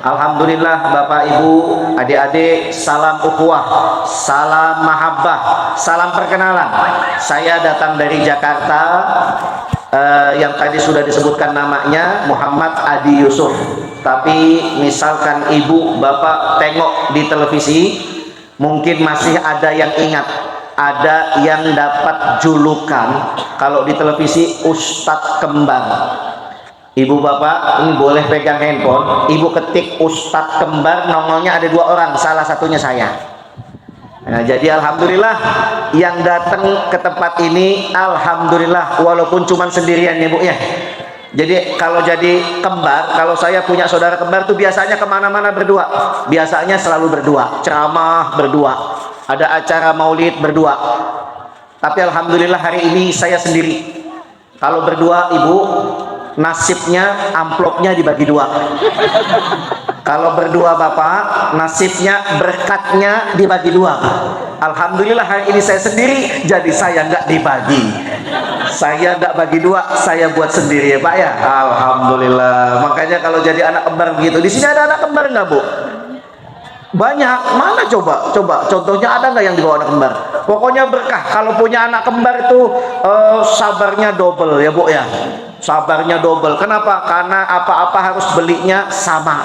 Alhamdulillah Bapak Ibu, adik-adik, salam ukhuwah, salam mahabbah, salam perkenalan. Saya datang dari Jakarta, yang tadi sudah disebutkan namanya Muhammad Adi Yusuf. Tapi misalkan ibu bapak tengok di televisi, mungkin masih ada yang ingat, ada yang dapat julukan kalau di televisi Ustadz Kembar. Ibu bapak ini boleh pegang handphone, ibu ketik Ustadz Kembar, nongolnya ada 2 orang, salah satunya saya. Nah, jadi alhamdulillah yang datang ke tempat ini, alhamdulillah, walaupun cuma sendirian ya Bu ya. Jadi kalau jadi kembar, kalau saya punya saudara kembar tuh biasanya kemana-mana berdua, biasanya selalu berdua, ceramah berdua, ada acara maulid berdua. Tapi alhamdulillah hari ini saya sendiri. Kalau berdua ibu, nasibnya amplopnya dibagi 2. Kalau berdua bapak, nasibnya berkatnya dibagi 2. Alhamdulillah hari ini saya sendiri, jadi saya nggak dibagi, saya nggak bagi 2, saya buat sendiri ya Pak ya. Alhamdulillah. Makanya kalau jadi anak kembar begitu, di sini ada anak kembar nggak Bu? Banyak. Mana coba contohnya ada nggak yang dibawa anak kembar? Pokoknya berkah. Kalau punya anak kembar itu sabarnya double ya Bu ya. Sabarnya double. Kenapa? Karena apa-apa harus belinya sama,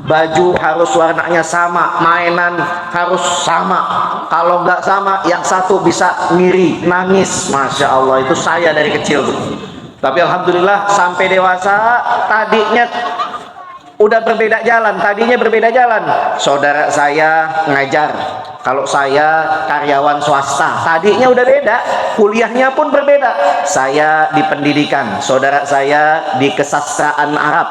baju harus warnanya sama, mainan harus sama. Kalau nggak sama, yang satu bisa ngiri, nangis. Masya Allah, itu saya dari kecil tuh. Tapi alhamdulillah sampai dewasa, tadinya udah berbeda jalan, tadinya berbeda jalan. Saudara saya ngajar, kalau saya karyawan swasta. Tadinya udah beda, kuliahnya pun berbeda. Saya di pendidikan, saudara saya di kesastraan Arab.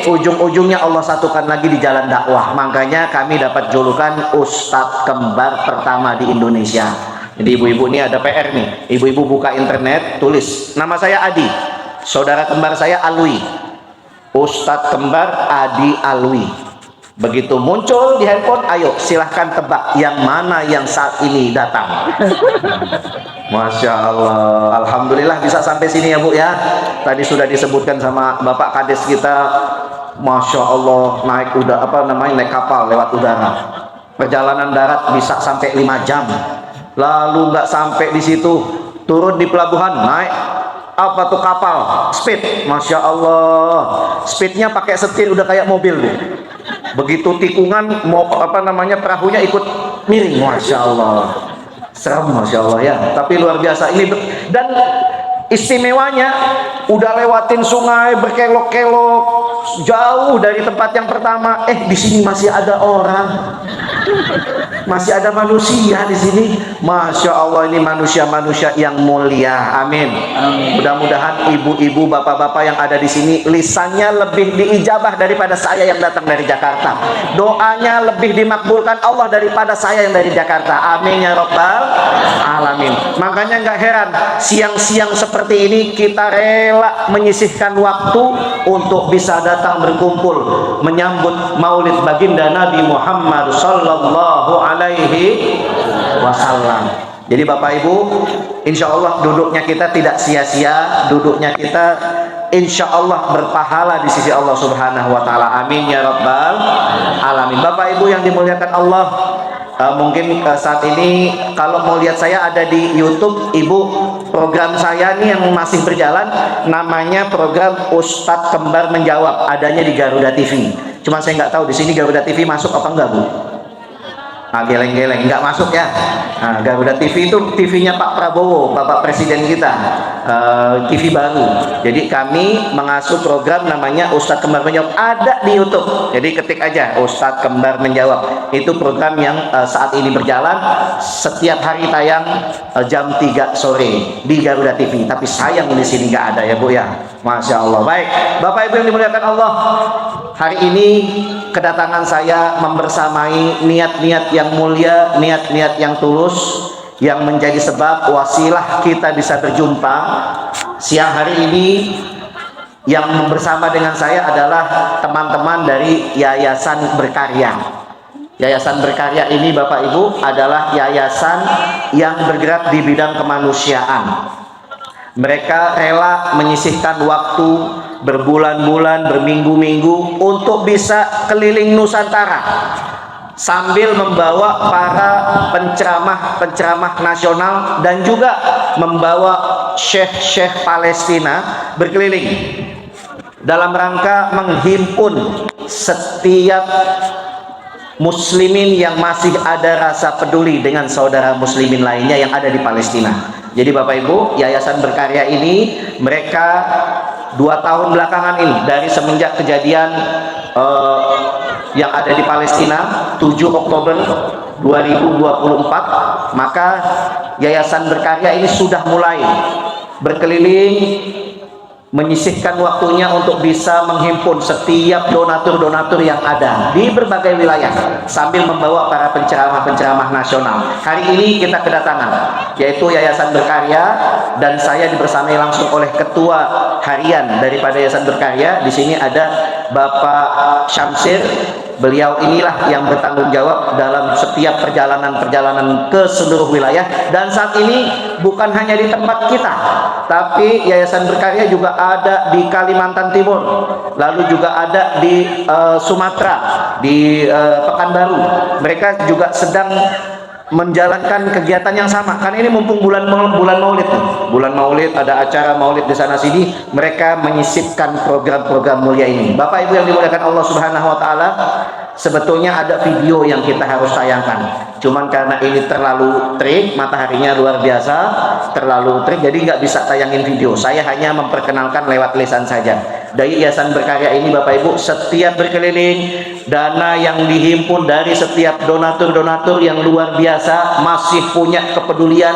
Ujung-ujungnya Allah satukan lagi di jalan dakwah. Makanya kami dapat julukan Ustadz Kembar pertama di Indonesia. Jadi ibu-ibu ini ada PR nih. Ibu-ibu buka internet, tulis nama saya Adi, saudara kembar saya Alwi. Ustadz Kembar Adi Alwi. Begitu muncul di handphone, ayo silahkan tebak yang mana yang saat ini datang. Masya Allah. Alhamdulillah bisa sampai sini ya Bu ya. Tadi sudah disebutkan sama Bapak Kades kita, Masya Allah, naik naik kapal lewat udara. Perjalanan darat bisa sampai 5 jam. Lalu nggak sampai di situ, turun di pelabuhan, naik apa tuh kapal speed. Masya Allah, speednya pakai setir udah kayak mobil Bu. Begitu tikungan mau perahunya ikut miring. Masya Allah, serem Masya Allah ya. Tapi luar biasa ini. Dan istimewanya udah lewatin sungai berkelok-kelok jauh dari tempat yang pertama, di sini masih ada orang, masih ada manusia di sini. Masya Allah, ini manusia-manusia yang mulia. Amin. Mudah-mudahan ibu-ibu, bapak-bapak yang ada di sini lisannya lebih diijabah daripada saya yang datang dari Jakarta. Doanya lebih dimakbulkan Allah daripada saya yang dari Jakarta. Amin ya Rabbal Alamin. Makanya nggak heran siang-siang seperti ini kita rela menyisihkan waktu untuk bisa datang berkumpul menyambut maulid baginda Nabi Muhammad sallallahu alaihi wasallam. Jadi Bapak Ibu, insya Allah duduknya kita tidak sia-sia, duduknya kita insya Allah berpahala di sisi Allah Subhanahu wa Ta'ala. Amin ya Rabbal Alamin. Bapak Ibu yang dimuliakan Allah, mungkin saat ini kalau mau lihat saya ada di YouTube, Ibu, program saya nih yang masih berjalan, namanya program Ustadz Kembar Menjawab, adanya di Garuda TV. Cuma saya nggak tahu di sini Garuda TV masuk apa enggak Bu? Geleng-geleng nggak masuk ya. Garuda TV itu TV-nya Pak Prabowo, Bapak Presiden kita, TV baru. Jadi kami mengasuh program namanya Ustadz Kembar Menjawab, ada di YouTube. Jadi ketik aja Ustadz Kembar Menjawab. Itu program yang saat ini berjalan, setiap hari tayang jam 3 sore di Garuda TV. Tapi sayang di sini nggak ada ya Bu ya. Masya Allah. Baik, Bapak Ibu yang dimuliakan Allah, hari ini kedatangan saya membersamai niat-niat yang mulia, niat-niat yang tulus, yang menjadi sebab wasilah kita bisa berjumpa siang hari ini. Yang bersama dengan saya adalah teman-teman dari Yayasan Berkarya. Yayasan Berkarya ini Bapak Ibu adalah yayasan yang bergerak di bidang kemanusiaan. Mereka rela menyisihkan waktu berbulan-bulan, berminggu-minggu untuk bisa keliling Nusantara sambil membawa para penceramah-penceramah nasional dan juga membawa syekh-syekh Palestina berkeliling dalam rangka menghimpun setiap muslimin yang masih ada rasa peduli dengan saudara muslimin lainnya yang ada di Palestina. Jadi Bapak Ibu, Yayasan Berkarya ini mereka 2 tahun belakangan ini, dari semenjak kejadian yang ada di Palestina 7 Oktober 2024, maka Yayasan Berkarya ini sudah mulai berkeliling menyisihkan waktunya untuk bisa menghimpun setiap donatur-donatur yang ada di berbagai wilayah sambil membawa para penceramah-penceramah nasional. Hari ini kita kedatangan yaitu Yayasan Berkarya, dan saya dibersamai langsung oleh ketua harian daripada Yayasan Berkarya. Di sini ada Bapak Syamsir. Beliau inilah yang bertanggung jawab dalam setiap perjalanan-perjalanan ke seluruh wilayah, dan saat ini bukan hanya di tempat kita, tapi Yayasan Berkarya juga ada di Kalimantan Timur, lalu juga ada di Sumatera, di Pekanbaru. Mereka juga sedang menjalankan kegiatan yang sama, karena ini mumpung bulan Maulid, bulan Maulid ada acara Maulid di sana sini, mereka menyisipkan program-program mulia ini. Bapak Ibu yang dimuliakan Allah Subhanahu wa taala, sebetulnya ada video yang kita harus tayangkan, cuman karena ini terlalu terik, mataharinya luar biasa, terlalu terik, jadi nggak bisa tayangin video. Saya hanya memperkenalkan lewat lisan saja. Dari Yayasan Berkarya ini Bapak Ibu, setiap berkeliling, dana yang dihimpun dari setiap donatur-donatur yang luar biasa masih punya kepedulian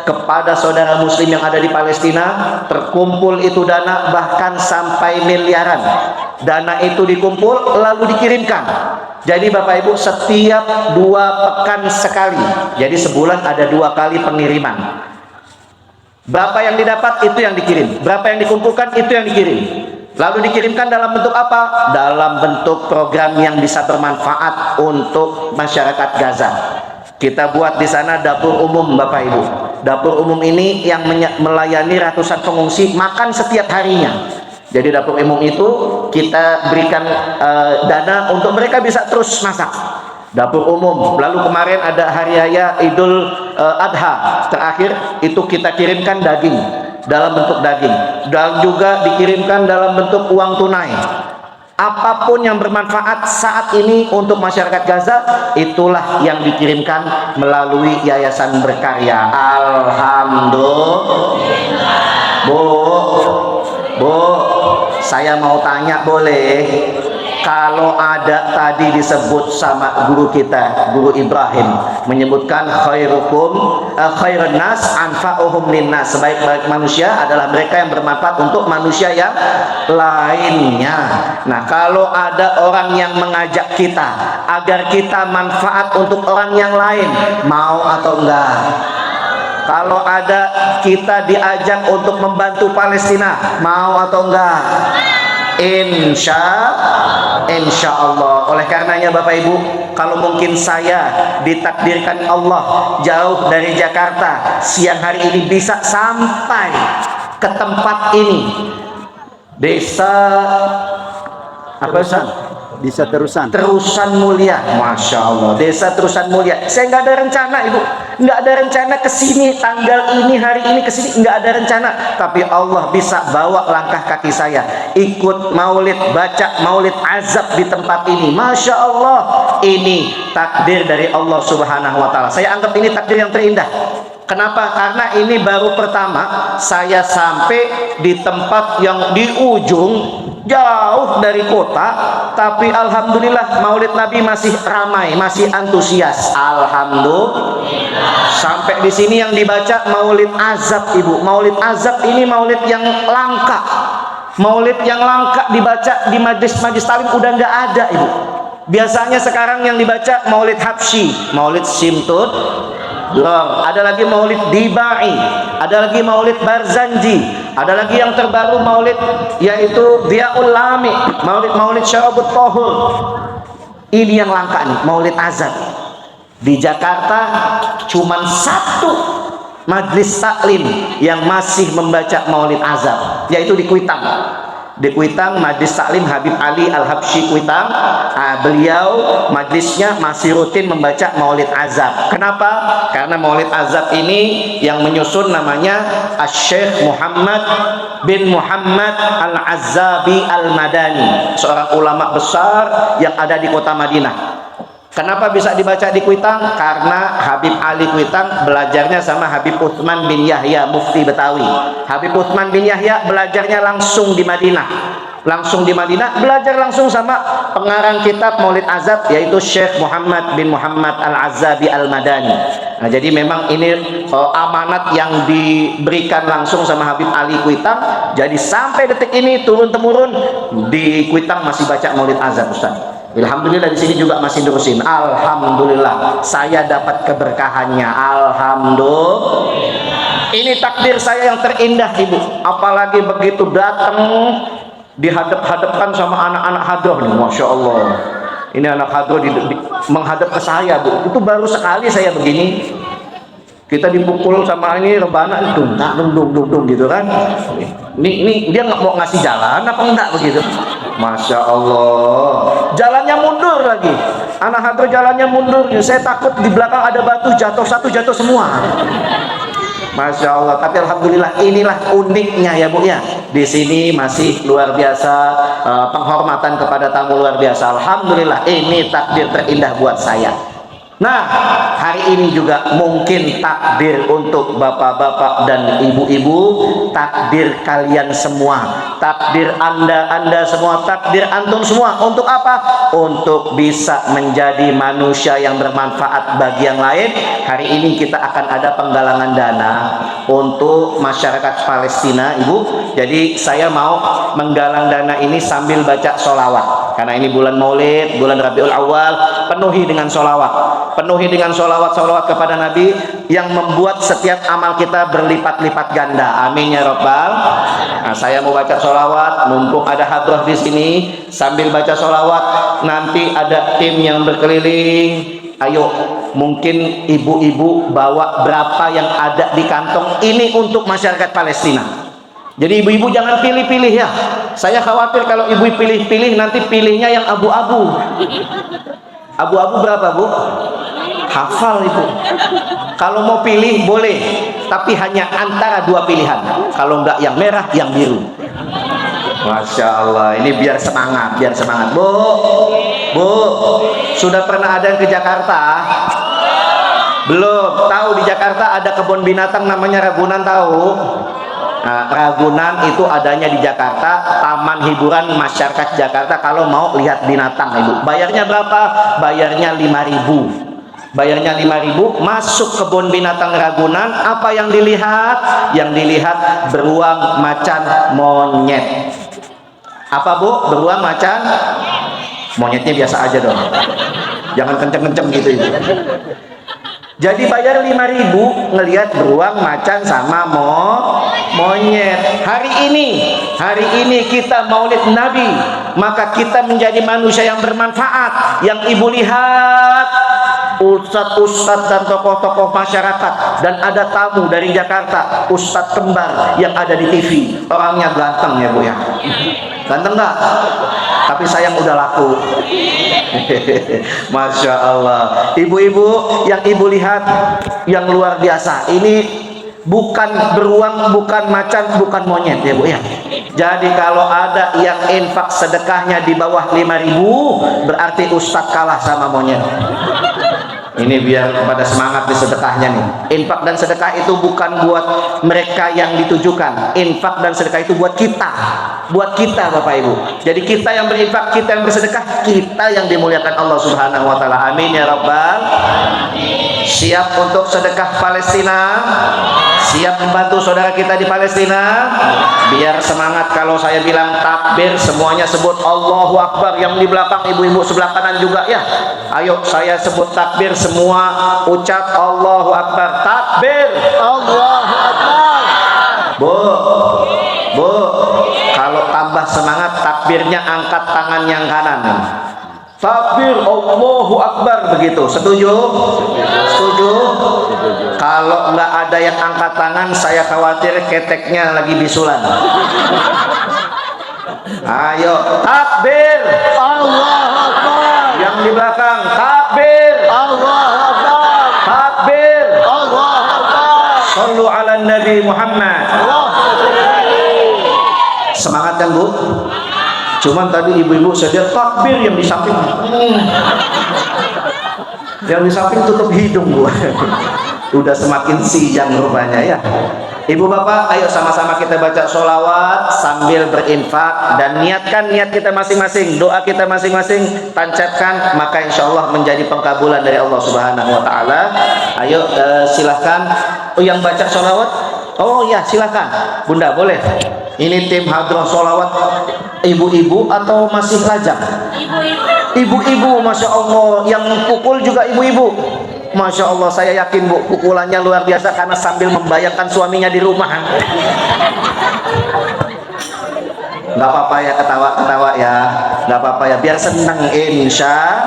kepada saudara muslim yang ada di Palestina. Terkumpul itu dana bahkan sampai miliaran. Dana itu dikumpul lalu dikirimkan. Jadi Bapak Ibu, setiap 2 pekan sekali, jadi sebulan ada 2 kali pengiriman. Berapa yang didapat itu yang dikirim, berapa yang dikumpulkan itu yang dikirim. Lalu dikirimkan dalam bentuk apa? Dalam bentuk program yang bisa bermanfaat untuk masyarakat Gaza. Kita buat di sana dapur umum Bapak Ibu. Dapur umum ini yang melayani ratusan pengungsi makan setiap harinya. Jadi dapur umum itu kita berikan dana untuk mereka bisa terus masak. Dapur umum. Lalu kemarin ada hari raya Idul Adha terakhir, itu kita kirimkan daging dalam bentuk daging, dan juga dikirimkan dalam bentuk uang tunai. Apapun yang bermanfaat saat ini untuk masyarakat Gaza, itulah yang dikirimkan melalui Yayasan Berkarya. Alhamdulillah. Bu, saya mau tanya boleh? Kalau ada tadi disebut sama guru kita, Guru Ibrahim, menyebutkan khairun nas anfa'uhum linnas, sebaik-baik manusia adalah mereka yang bermanfaat untuk manusia yang lainnya. Nah, kalau ada orang yang mengajak kita agar kita manfaat untuk orang yang lain, mau atau enggak? Kalau ada kita diajak untuk membantu Palestina, mau atau enggak? Insya Allah. Oleh karenanya Bapak Ibu, kalau mungkin saya ditakdirkan Allah jauh dari Jakarta, siang hari ini bisa sampai ke tempat ini, desa apa Desa Terusan. Terusan Mulia, Masya Allah, Desa Terusan Mulia. Saya nggak ada rencana Ibu, nggak ada rencana kesini tanggal ini, hari ini kesini, nggak ada rencana. Tapi Allah bisa bawa langkah kaki saya ikut maulid, baca maulid azab di tempat ini. Masya Allah, ini takdir dari Allah Subhanahu Wa Taala. Saya anggap ini takdir yang terindah. Kenapa? Karena ini baru pertama saya sampai di tempat yang di ujung, jauh dari kota, tapi alhamdulillah maulid Nabi masih ramai, masih antusias. Alhamdulillah. Sampai di sini yang dibaca maulid azab Ibu. Maulid azab ini maulid yang langka. Maulid yang langka dibaca di majlis-majlis taklim udah nggak ada Ibu. Biasanya sekarang yang dibaca maulid habsyi, maulid simtud long, ada lagi maulid dibai, ada lagi maulid barzanji, ada lagi yang terbaru maulid yaitu Diyaul Lami, maulid Syarabut Tohur. Ini yang langka nih, maulid azab. Di Jakarta cuman 1 majlis taklim yang masih membaca maulid azab, yaitu di Kuitang. di Kuitang, Majlis Taklim Habib Ali Al-Habsyi Kuitang. Beliau majlisnya masih rutin membaca Maulid Azab. Kenapa? Karena Maulid Azab ini yang menyusun namanya Asy-Syaikh Muhammad bin Muhammad Al-Azzabi Al-Madani, seorang ulama besar yang ada di kota Madinah. Kenapa bisa dibaca di Kuitang? Karena Habib Ali Kuitang belajarnya sama Habib Utsman bin Yahya Mufti Betawi. Habib Utsman bin Yahya belajarnya langsung di Madinah. Langsung di Madinah belajar langsung sama pengarang kitab Maulid Azab, yaitu Syekh Muhammad bin Muhammad Al-Azzabi Al-Madani. Nah, jadi memang ini amanat yang diberikan langsung sama Habib Ali Kuitang. Jadi sampai detik ini turun temurun di Kuitang masih baca Maulid Azab, Ustaz. Alhamdulillah di sini juga masih nerusin. Alhamdulillah saya dapat keberkahannya. Alhamdulillah. Ini takdir saya yang terindah, Ibu. Apalagi begitu datang dihadap-hadapkan sama anak-anak hadrah nih, Masya Allah. Ini anak hadrah menghadap ke saya, Bu. Itu baru sekali saya begini. Kita dipukul sama ini rebana itu, dung gitu kan. Ini dia nggak mau ngasih jalan apa enggak begitu? Masya Allah, jalannya mundur lagi. Anak hadrah jalannya mundur. Saya takut di belakang ada batu jatuh, satu jatuh semua. Masya Allah. Tapi alhamdulillah inilah uniknya ya Bu ya. Di sini masih luar biasa penghormatan kepada tamu luar biasa. Alhamdulillah ini takdir terindah buat saya. Nah, hari ini juga mungkin takdir untuk bapak-bapak dan ibu-ibu, takdir kalian semua, takdir anda semua, takdir antum semua. Untuk apa? Untuk bisa menjadi manusia yang bermanfaat bagi yang lain. Hari ini kita akan ada penggalangan dana untuk masyarakat Palestina, Ibu. Jadi saya mau menggalang dana ini sambil baca sholawat. Karena ini bulan Maulid, bulan Rabiul Awal, penuhi dengan sholawat. Penuhi dengan sholawat kepada Nabi yang membuat setiap amal kita berlipat-lipat ganda. Amin ya Rabbal. Nah, saya mau baca sholawat, mumpung ada hadrah di sini, sambil baca sholawat nanti ada tim yang berkeliling. Ayo, mungkin ibu-ibu bawa berapa yang ada di kantong ini untuk masyarakat Palestina. Jadi ibu-ibu jangan pilih-pilih ya. Saya khawatir kalau ibu pilih-pilih nanti pilihnya yang abu-abu. Abu-abu berapa Bu? Hafal itu. Kalau mau pilih boleh, tapi hanya antara dua pilihan. Kalau enggak yang merah, yang biru. Masya Allah, ini biar semangat, biar semangat. Bu, sudah pernah ada yang ke Jakarta? Belum. Tahu di Jakarta ada kebun binatang namanya Ragunan, tahu? Nah, Ragunan itu adanya di Jakarta, taman hiburan masyarakat Jakarta. Kalau mau lihat binatang, Ibu, bayarnya berapa? Bayarnya 5.000. Bayarnya 5.000, masuk kebun binatang Ragunan. Apa yang dilihat? Yang dilihat beruang, macan, monyet. Apa Bu? Beruang, macan, monyetnya biasa aja dong. Jangan kenceng-kenceng gitu Ibu. Jadi bayar 5.000 ngelihat beruang, macan sama monyet. Hari ini kita Maulid Nabi, maka kita menjadi manusia yang bermanfaat. Yang Ibu lihat ustadz-ustadz dan tokoh-tokoh masyarakat, dan ada tamu dari Jakarta, Ustadz Kembar yang ada di TV. Orangnya ganteng ya Bu ya. Ganteng nggak? Tapi sayang udah laku. Masya Allah. Ibu-ibu yang Ibu lihat yang luar biasa ini bukan beruang, bukan macan, bukan monyet ya Bu ya. Jadi kalau ada yang infak sedekahnya di bawah 5.000, berarti ustadz kalah sama monyet. Ini biar pada semangat di sedekahnya nih. Infak dan sedekah itu bukan buat mereka yang ditujukan. Infak dan sedekah itu buat kita. Buat kita Bapak Ibu. Jadi kita yang berinfak, kita yang bersedekah, kita yang dimuliakan Allah Subhanahu wa taala. Amin ya Rabbal. Siap untuk sedekah Palestina? Siap membantu saudara kita di Palestina? Biar semangat kalau saya bilang takbir, semuanya sebut Allahu Akbar. Yang di belakang ibu-ibu sebelah kanan juga ya. Ayo saya sebut takbir, semua ucap Allahu Akbar. Takbir, Allahu Akbar. Bu, kalau tambah semangat takbirnya angkat tangan yang kanan. Takbir Allahu Akbar, begitu. Setuju? Setuju? Kalau nggak ada yang angkat tangan, saya khawatir keteknya lagi bisulan. Ayo, takbir. Allahu Akbar. Yang di belakang, takbir. Allahu Akbar. Takbir. Allahu Akbar. Sallu ala Nabi Muhammad. Semangat kan Bu? Cuman tadi ibu-ibu saya lihat takbir yang di samping. Yang di samping tutup hidung Bu. Udah semakin sijang rupanya ya. Ibu bapak, ayo sama-sama kita baca sholawat sambil berinfak dan niatkan niat kita masing-masing, doa kita masing-masing, tancapkan, maka insya Allah menjadi pengkabulan dari Allah Subhanahu Wa Taala. Ayo silahkan. Oh, yang baca sholawat, oh ya silahkan, Bunda boleh. Ini tim hadroh sholawat, ibu-ibu atau masih lajang? Ibu-ibu, masya Allah. Yang pukul juga ibu-ibu. Masya Allah, saya yakin Bu, pukulannya luar biasa karena sambil membayangkan suaminya di rumah. Nggak apa-apa ya, ketawa-ketawa ya, nggak apa-apa ya, biar senang insya.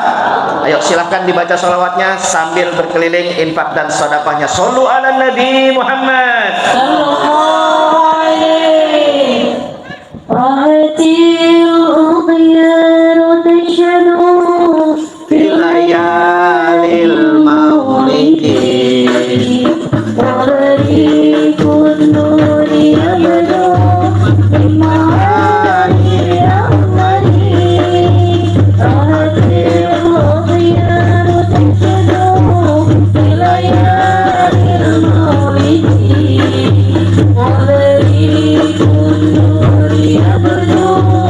Ayo silahkan dibaca sholawatnya sambil berkeliling infak dan sedekahnya. Shollu ala Nabi Muhammad. Sallallahu alaihi Rahatil ughyaru tashanu Fil layalil maulidi Warikun nuri abadu Imani amani Rahatil ughyaru tashanu Fil layalil maulidi Warikun nuri abadu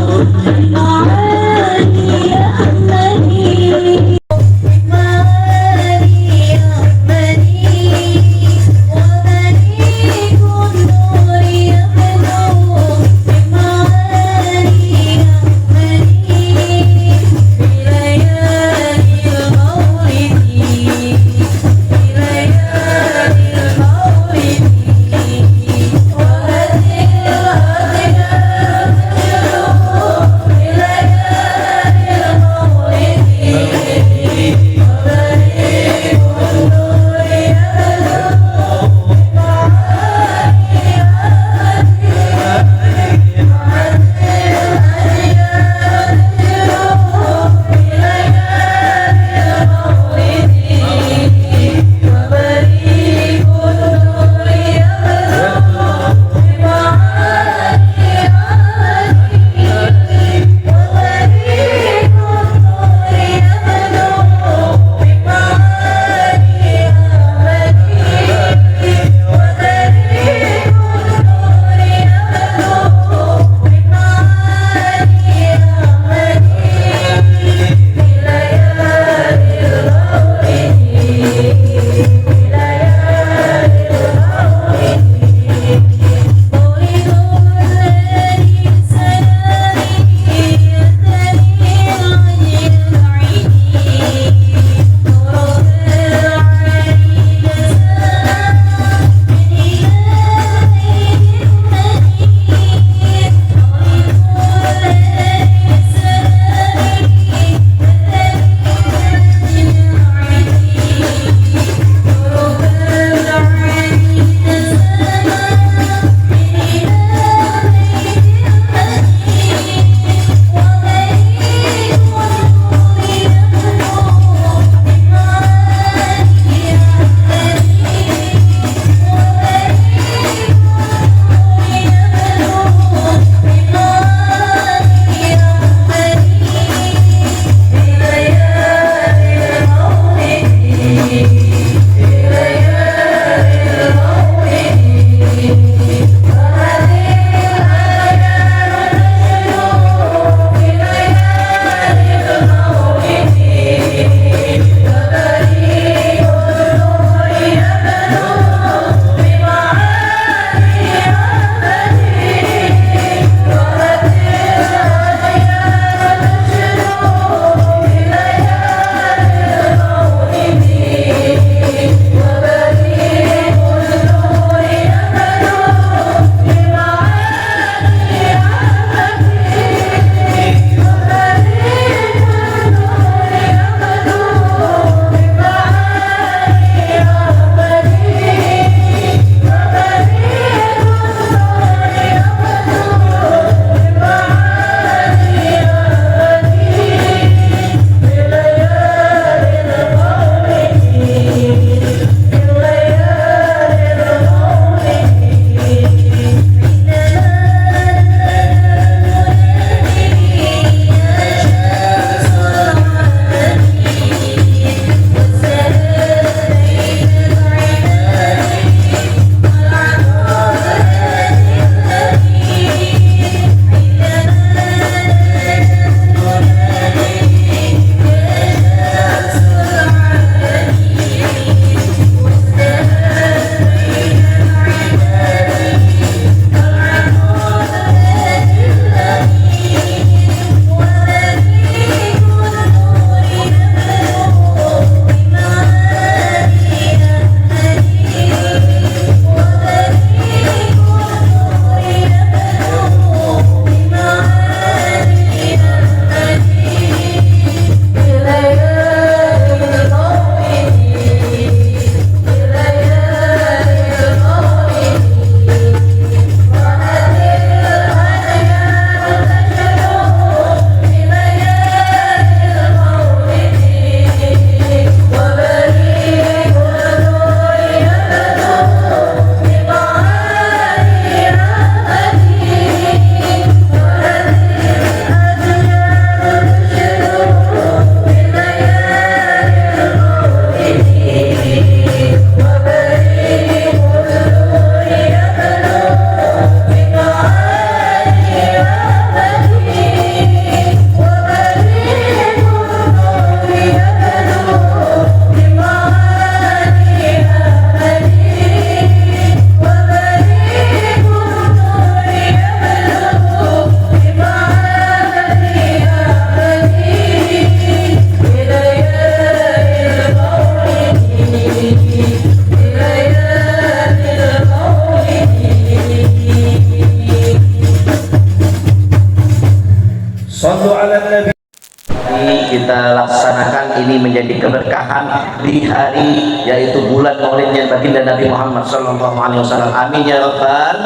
kita laksanakan ini menjadi keberkahan di hari yaitu bulan Maulidnya baginda Nabi Muhammad sallallahu alaihi wasallam. Amin ya rabbal.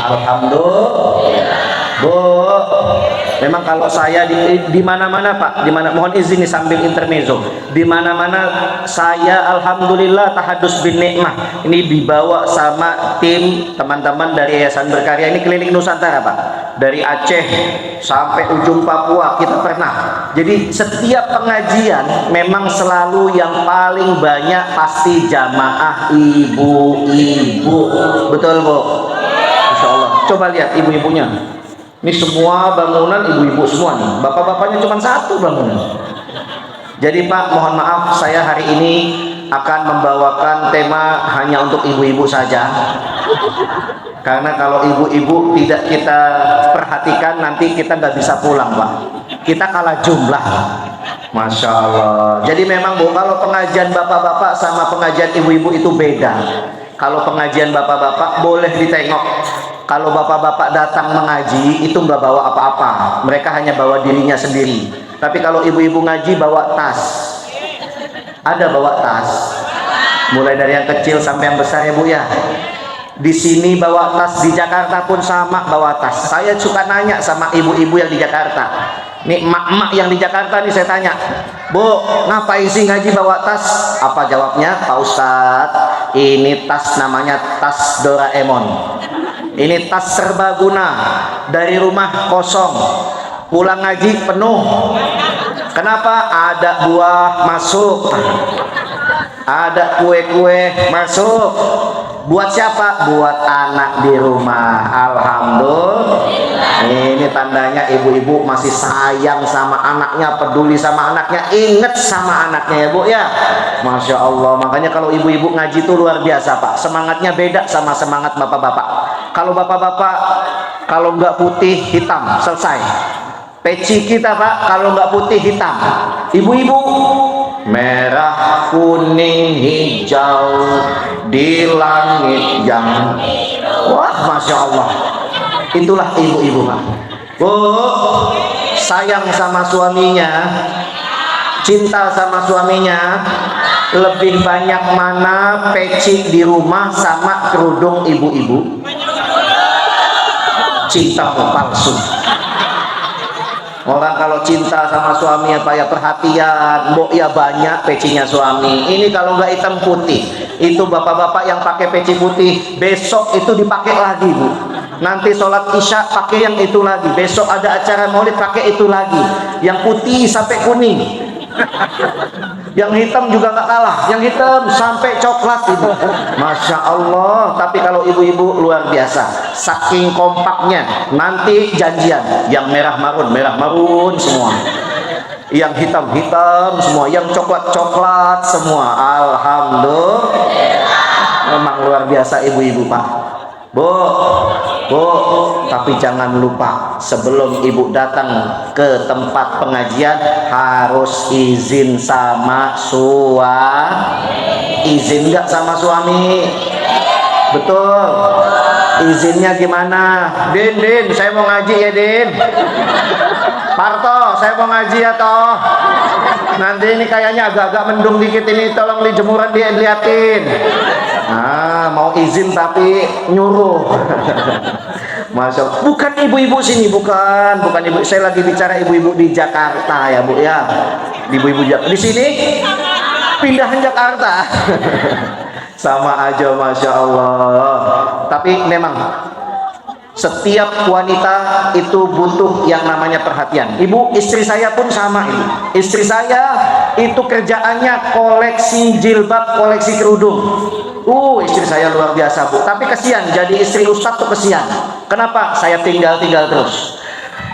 Alhamdulillah. Bu, memang kalau saya di mana-mana Pak, di mana, mohon izin nih sambil intermezzo, di mana-mana saya alhamdulillah tahadus bin nikmah ini dibawa sama tim teman-teman dari Yayasan Berkarya ini keliling Nusantara Pak, dari Aceh sampai ujung Papua kita pernah. Jadi setiap pengajian memang selalu yang paling banyak pasti jamaah ibu-ibu, betul Bu? Insya Allah. Coba lihat ibu-ibunya. Ini semua bangunan ibu-ibu semua nih. Bapak-bapaknya cuma satu bangunan. Jadi Pak, mohon maaf saya hari ini akan membawakan tema hanya untuk ibu-ibu saja. Karena kalau ibu-ibu tidak kita perhatikan nanti kita nggak bisa pulang Pak. Kita kalah jumlah. Masya Allah. Jadi memang Bu, kalau pengajian bapak-bapak sama pengajian ibu-ibu itu beda. Kalau pengajian bapak-bapak boleh ditengok. Kalau bapak-bapak datang mengaji itu nggak bawa apa-apa, mereka hanya bawa dirinya sendiri. Tapi kalau ibu-ibu ngaji bawa tas, ada bawa tas, mulai dari yang kecil sampai yang besar ya Bu ya. Di sini bawa tas, di Jakarta pun sama bawa tas. Saya suka nanya sama ibu-ibu yang di Jakarta. Nih emak-emak yang di Jakarta nih saya tanya, Bu, ngapain sih ngaji bawa tas? Apa jawabnya? Pak Ustadz, ini tas namanya tas Doraemon. Ini tas serbaguna, dari rumah kosong, pulang ngaji penuh. Kenapa? Ada buah masuk, ada kue-kue masuk. Buat siapa? Buat anak di rumah. Alhamdulillah. Ini tandanya ibu-ibu masih sayang sama anaknya, peduli sama anaknya, inget sama anaknya ya Bu ya. Masya Allah. Makanya kalau ibu-ibu ngaji itu luar biasa Pak, semangatnya beda sama semangat bapak-bapak. Kalau bapak-bapak kalau nggak putih hitam selesai. Peci kita Pak kalau nggak putih hitam. Ibu-ibu merah kuning hijau di langit yang, wah Masya Allah. Itulah ibu-ibu Pak. Bu, sayang sama suaminya, cinta sama suaminya, lebih banyak mana peci di rumah sama kerudung ibu-ibu? Cinta palsu. Orang kalau cinta sama suami apa ya perhatian, mbok ya banyak pecinya suami. Ini kalau nggak hitam putih, itu bapak-bapak yang pakai peci putih besok itu dipakai lagi Bu. Nanti sholat isya pakai yang itu lagi, besok ada acara maulid pakai itu lagi. Yang putih sampai kuning, yang hitam juga nggak kalah, yang hitam sampai coklat itu. Masya Allah. Tapi kalau ibu-ibu luar biasa, saking kompaknya nanti janjian yang merah marun semua, yang hitam semua, yang coklat semua. Alhamdulillah. Memang luar biasa ibu-ibu Pak. Bu, tapi jangan lupa sebelum ibu datang ke tempat pengajian harus izin sama suami. Izin nggak sama suami? Betul. Izinnya gimana? Din, saya mau ngaji ya Din. Parto, saya mau ngaji ya toh. Nanti ini kayaknya agak-agak mendung dikit ini, tolong di jemuran diliatin. Nah, mau izin tapi nyuruh. Masya Allah. Bukan ibu-ibu sini, bukan ibu. Saya lagi bicara ibu-ibu di Jakarta ya Bu ya. Ibu-ibu di sini pindahan Jakarta. Sama aja Masya Allah. Tapi memang setiap wanita itu butuh yang namanya perhatian. Ibu, istri saya pun sama Ibu. Istri saya itu kerjaannya koleksi jilbab, koleksi kerudung. Istri saya luar biasa Bu. Tapi kesian, jadi istri Ustadz tuh kesian. Kenapa? Saya tinggal terus.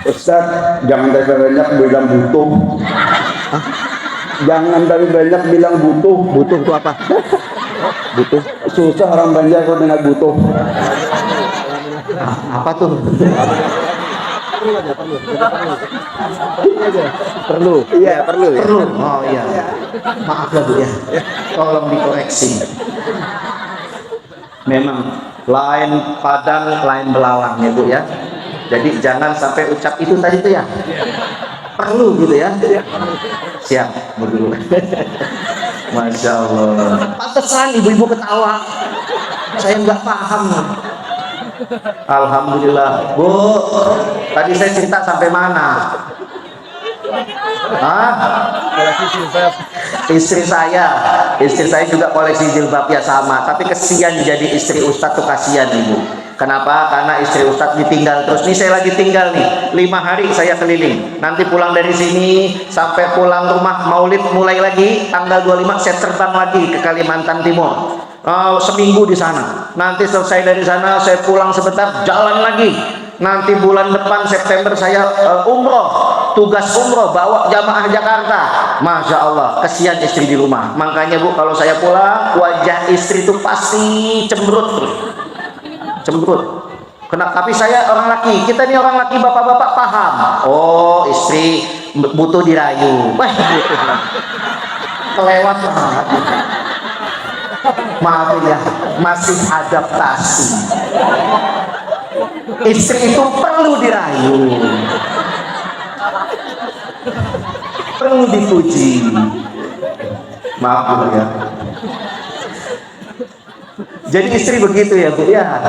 Ustaz, jangan dari banyak bilang butuh. Jangan dari banyak bilang butuh. Butuh itu apa? Butuh. Susah orang Banjar kalau dengar butuh. Apa tuh? Perlu. Iya, perlu ya. Perlu. Oh iya. Maaf lah Bu ya. Tolong dikoreksi. Memang lain padang, lain belalang ya Bu ya. Jadi jangan sampai ucap itu tadi tuh ya. perlu gitu ya. Siap Bu Guru. Masya Allah. Pantesan ibu-ibu ketawa. Saya nggak paham. Alhamdulillah. Bu, tadi saya cerita sampai mana? Hah? Istri saya juga koleksi jilbab ya sama. Tapi kesian jadi istri Ustadz tuh, kasihan ibu. Kenapa? Karena istri Ustadz ditinggal terus. Nih saya lagi tinggal nih 5 hari saya keliling. Nanti pulang dari sini sampai pulang rumah Maulid mulai lagi tanggal 25 saya terbang lagi ke Kalimantan Timur. Seminggu di sana. Nanti selesai dari sana saya pulang sebentar, jalan lagi. Nanti bulan depan September saya umroh, tugas umroh bawa jamaah Jakarta. Masya Allah, kesian istri di rumah. Makanya Bu, kalau saya pulang wajah istri itu pasti cemberut. Tapi saya orang laki, kita ini orang laki, bapak-bapak paham. Oh, istri butuh dirayu. Wah, kelewat banget. Maaf ya, masih adaptasi. Istri itu perlu dirayu, perlu dipuji. Maaf ya. Jadi istri begitu ya Bu ya,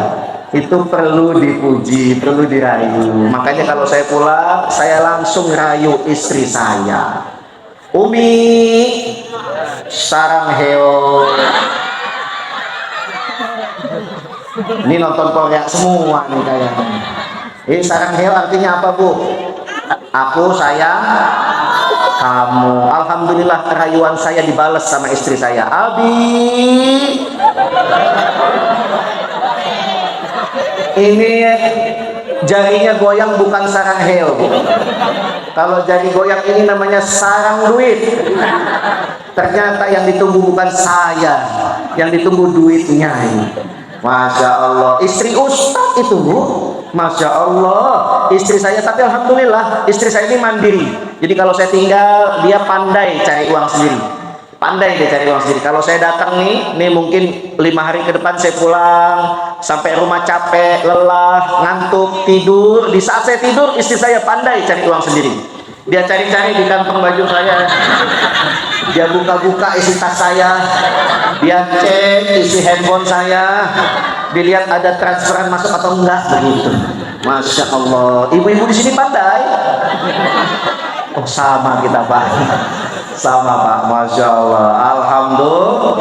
itu perlu dipuji, perlu dirayu. Makanya kalau saya pulang, saya langsung rayu istri saya. Umi, sarang heo. Ini nonton Korea semua nih kayaknya. Sarang heo artinya apa Bu? Aku, sayang, kamu. Alhamdulillah rayuan saya dibalas sama istri saya. Abi, ini jarinya goyang bukan sarang heo. Kalau jari goyang ini namanya sarang duit. Ternyata yang ditunggu bukan saya, yang ditunggu duitnya ini. Masya Allah, istri Ustadz itu Bu. Masya Allah, istri saya. Tapi alhamdulillah istri saya ini mandiri. Jadi kalau saya tinggal, dia pandai cari uang sendiri. Pandai dia cari uang sendiri. Kalau saya datang nih mungkin 5 hari ke depan saya pulang, sampai rumah capek, lelah, ngantuk, tidur. Di saat saya tidur, istri saya pandai cari uang sendiri. Dia cari-cari di kantong baju saya, dia buka-buka isi tas saya, dia cek isi handphone saya, dilihat ada transferan masuk atau enggak, begitu. Masya Allah, ibu-ibu di sini pandai. Oh sama kita Pak, sama Pak. Masya Allah, alhamdulillah.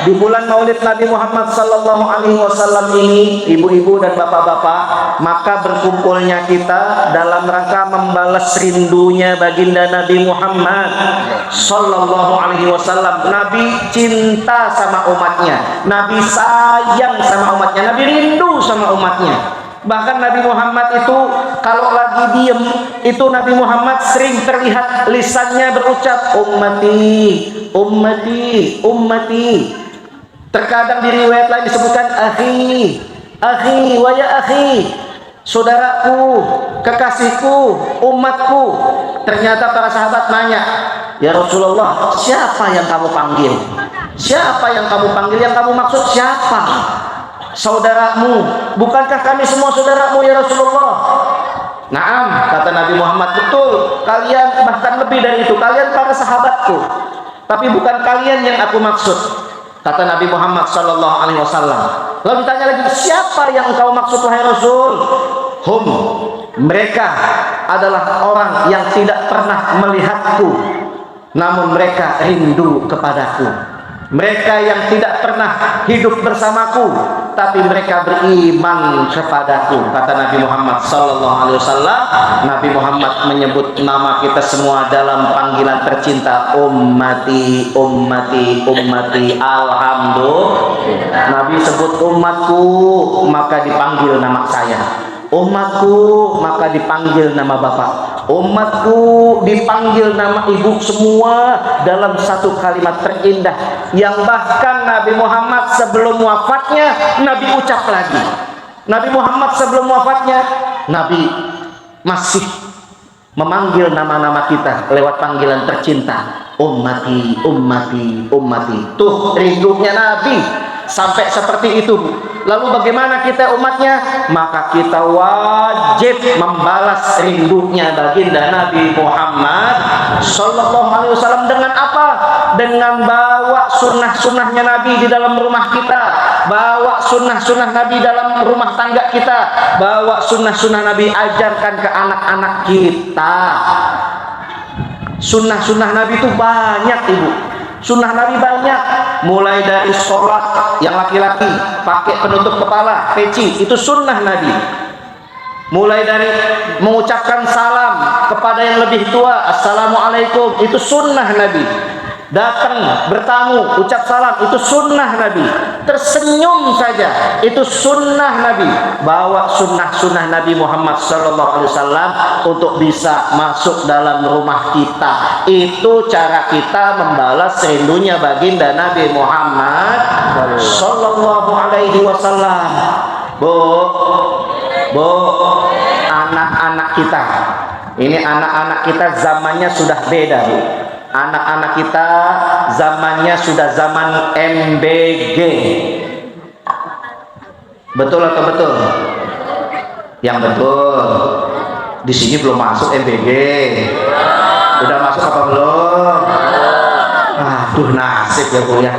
Di bulan Maulid Nabi Muhammad Sallallahu Alaihi Wasallam ini, ibu-ibu dan bapak-bapak, maka berkumpulnya kita dalam rangka membalas rindunya baginda Nabi Muhammad Sallallahu Alaihi Wasallam. Nabi cinta sama umatnya, Nabi sayang sama umatnya, Nabi rindu sama umatnya. Bahkan Nabi Muhammad itu kalau lagi diem, itu Nabi Muhammad sering terlihat lisannya berucap ummati, ummati, ummati. Terkadang di riwayat lain disebutkan akhi, akhi, wa ya akhi, saudaraku, kekasihku, umatku. Ternyata para sahabat nanya, ya Rasulullah, siapa yang kamu panggil? Siapa yang kamu panggil? Yang kamu maksud siapa? Saudaramu. Bukankah kami semua saudaramu ya Rasulullah? Naam, kata Nabi Muhammad, betul. Kalian bahkan lebih dari itu, kalian para sahabatku. Tapi bukan kalian yang aku maksud, kata Nabi Muhammad Sallallahu Alaihi Wasallam. Lalu ditanya lagi, siapa yang engkau maksud wahai Rasul? Hum, mereka adalah orang yang tidak pernah melihatku, namun mereka rindu kepadaku. Mereka yang tidak pernah hidup bersamaku, tapi mereka beriman kepadaku, kata Nabi Muhammad Sallallahu Alaihi Wasallam. Nabi Muhammad menyebut nama kita semua dalam panggilan tercinta, ummati, ummati, ummati. Alhamdulillah. Nabi sebut umatku, maka dipanggil nama saya. Umatku, maka dipanggil nama bapak. Umatku, dipanggil nama ibu, semua dalam satu kalimat terindah yang bahkan Nabi Muhammad sebelum wafatnya Nabi ucap lagi. Nabi Muhammad sebelum wafatnya Nabi masih memanggil nama-nama kita lewat panggilan tercinta, ummati, ummati, ummati. Tuh rindunya Nabi sampai seperti itu. Lalu bagaimana kita umatnya? Maka kita wajib membalas rindunya baginda Nabi Muhammad sallallahu alaihi wasallam dengan apa? Dengan bawa sunnah-sunnahnya Nabi di dalam rumah kita, bawa sunnah-sunnah Nabi dalam rumah tangga kita, bawa sunnah-sunnah Nabi ajarkan ke anak-anak kita. Sunnah-sunnah Nabi itu banyak, Ibu. Sunnah Nabi banyak, mulai dari sholat yang laki-laki pakai penutup kepala, peci, itu sunnah Nabi. Mulai dari mengucapkan salam kepada yang lebih tua, assalamualaikum, itu sunnah Nabi. Datang bertamu ucap salam, itu sunnah Nabi. Tersenyum saja, itu sunnah Nabi. Bawa sunnah-sunnah Nabi Muhammad SAW untuk bisa masuk dalam rumah kita. Itu cara kita membalas rindunya baginda Nabi Muhammad SAW. Bu, anak-anak kita, ini anak-anak kita zamannya sudah beda, Bu. Anak-anak kita zamannya sudah zaman MBG. Betul atau betul? Yang betul. Di sini belum masuk MBG. Udah masuk apa belum? Aduh, nasib ya, Bu ya.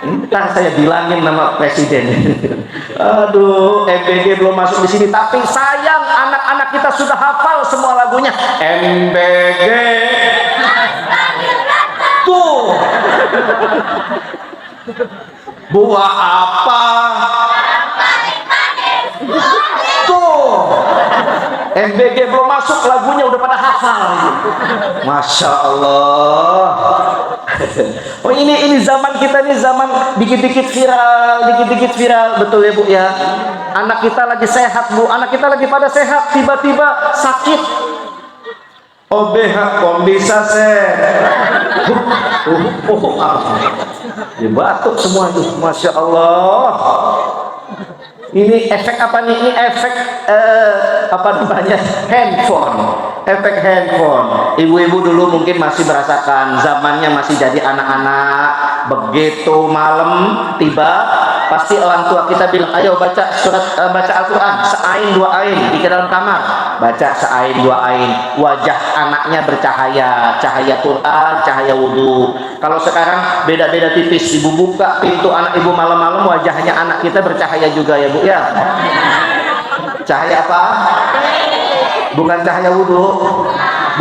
Ntar saya bilangin nama presiden. Aduh, MBG belum masuk di sini, tapi sayang anak-anak kita sudah hafal semua lagunya. MBG. Tuh. Buah apa? Tuh. MBG belum masuk, lagunya udah pada hafal. Masya Allah. Oh, ini zaman kita, ini zaman dikit-dikit viral, betul ya, Bu ya. Anak kita lagi sehat, Bu, anak kita lagi pada sehat, tiba-tiba sakit. OBH kok bisa ya, batuk semua itu, Masya Allah. Ini efek apa nih? Ini efek apa namanya? Handphone. Efek handphone. Ibu-ibu dulu mungkin masih merasakan, zamannya masih jadi anak-anak. Begitu malam tiba, pasti orang tua kita bilang, ayo baca surat, baca Al-Quran, seain dua ain di dalam kamar. Baca seain dua ain. Wajah anaknya bercahaya, cahaya Quran, cahaya wudhu. Kalau sekarang beda-beda tipis. Ibu buka pintu anak ibu malam-malam, wajahnya anak kita bercahaya juga ya, Bu ya. Cahaya apa? Bukan cahaya wudhu,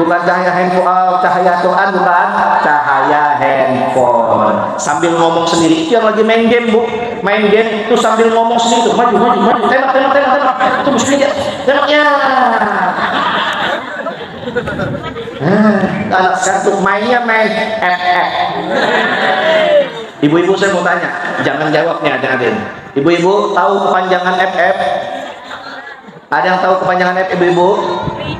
bukan cahaya handphone, cahaya Quran, bukan cahaya handphone. Sambil ngomong sendiri, itu yang lagi main game, Bu. Main game itu sambil ngomong sendiri tuh, maju, tembak, itu mesti dia tembaknya. Anak sekarang tuh mainnya main FF. Ibu-ibu, saya mau tanya, jangan jawabnya, adik-adik. Ibu-ibu tahu kepanjangan FF? Ada yang tahu kepanjangan FF, ibu-ibu?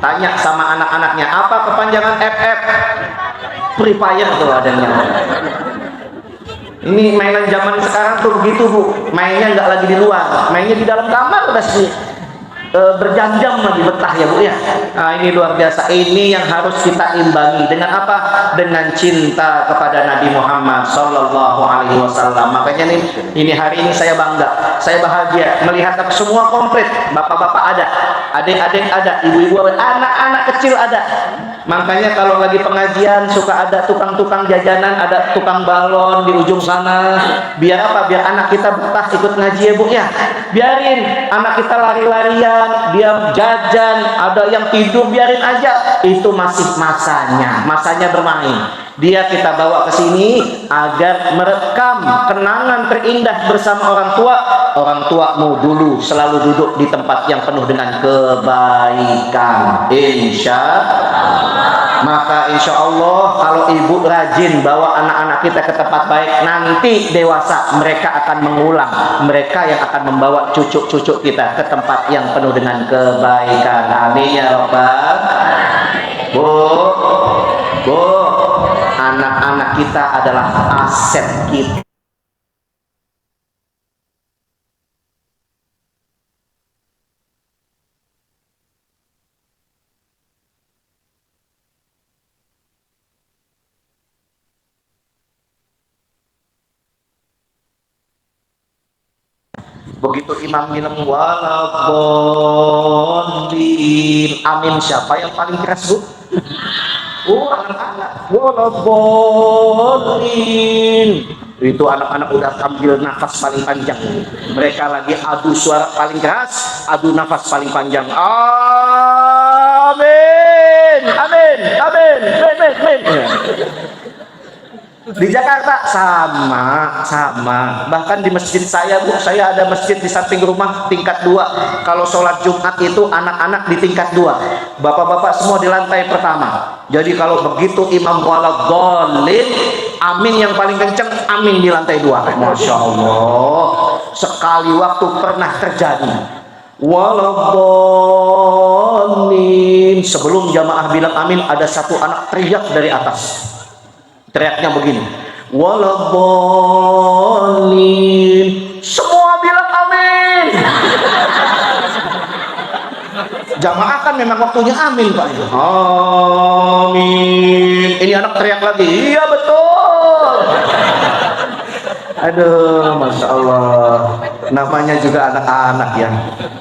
Tanya sama anak-anaknya, apa kepanjangan FF? Free Fire tuh adanya. Ini mainan zaman sekarang tuh begitu, Bu. Mainnya nggak lagi di luar, mainnya di dalam kamar udah sih. Berjam-jam lagi betah ya, Bu ya. Nah, ini luar biasa. Ini yang harus kita imbangi dengan apa? Dengan cinta kepada Nabi Muhammad sallallahu alaihi wasallam. Makanya ini hari ini saya bangga, saya bahagia melihat semua komplit. Bapak-bapak ada, adik-adik ada, ibu-ibu ada, anak-anak kecil ada. Makanya kalau lagi pengajian suka ada tukang-tukang jajanan, ada tukang balon di ujung sana. Biar apa? Biar anak kita betah ikut ngaji ya, Bu ya. Biarin anak kita lari-larian, dia jajan, ada yang tidur, biarin aja. Itu masih masanya bermain. Dia kita bawa ke sini agar merekam kenangan terindah bersama orang tua. Orang tuamu dulu selalu duduk di tempat yang penuh dengan kebaikan. Maka insya Allah kalau ibu rajin bawa anak-anak kita ke tempat baik, nanti dewasa mereka akan mengulang. Mereka yang akan membawa cucu-cucu kita ke tempat yang penuh dengan kebaikan. Amin ya Rabbal. Bu, anak-anak kita adalah aset kita. Begitu imam bilang waladhdallin, amin siapa yang paling keras, Bu? Oh, anak-anak. Waladhdallin. Itu anak-anak udah tampil nafas paling panjang. Mereka lagi adu suara paling keras, adu nafas paling panjang. Amin. Amin. Amin. Amin. Amin. Di Jakarta sama. Bahkan di masjid saya, Bu, saya ada masjid di samping rumah tingkat 2. Kalau sholat Jumat itu anak-anak di tingkat 2, bapak-bapak semua di lantai pertama. Jadi kalau begitu imam waladhdallin, amin yang paling kenceng, amin di lantai 2. Masya Allah, sekali waktu pernah terjadi waladhdallin, sebelum jamaah bilang amin, ada satu anak teriak dari atas. Teriaknya begini, waladhdallin, semua bilang amin. Jamaah kan memang waktunya amin, Pak. Amin. Ini anak teriak lagi, iya betul. Aduh, Masya Allah, namanya juga anak-anak ya.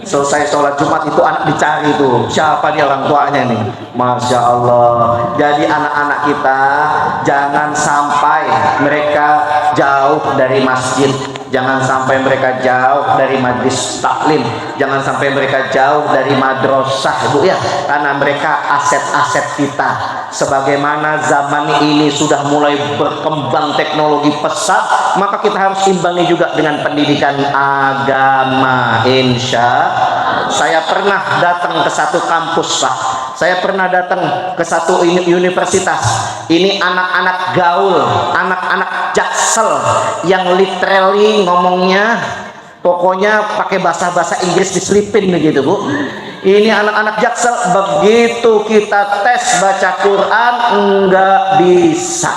Selesai sholat Jumat itu anak dicari tuh, siapa nih orang tuanya nih. Masya Allah. Jadi anak-anak kita jangan sampai mereka jauh dari masjid, jangan sampai mereka jauh dari majlis taklim, jangan sampai mereka jauh dari madrasah, Bu ya, karena mereka aset-aset kita. Sebagaimana zaman ini sudah mulai berkembang teknologi pesat, maka kita harus imbangi juga dengan pendidikan agama. Insya saya pernah datang ke satu kampus, Pak. Saya pernah datang ke satu universitas. Ini anak-anak gaul, anak-anak jaksel yang literally ngomongnya pokoknya pakai bahasa-bahasa Inggris diselipin begitu, Bu. Ini anak-anak jaksel, begitu kita tes baca Quran enggak bisa.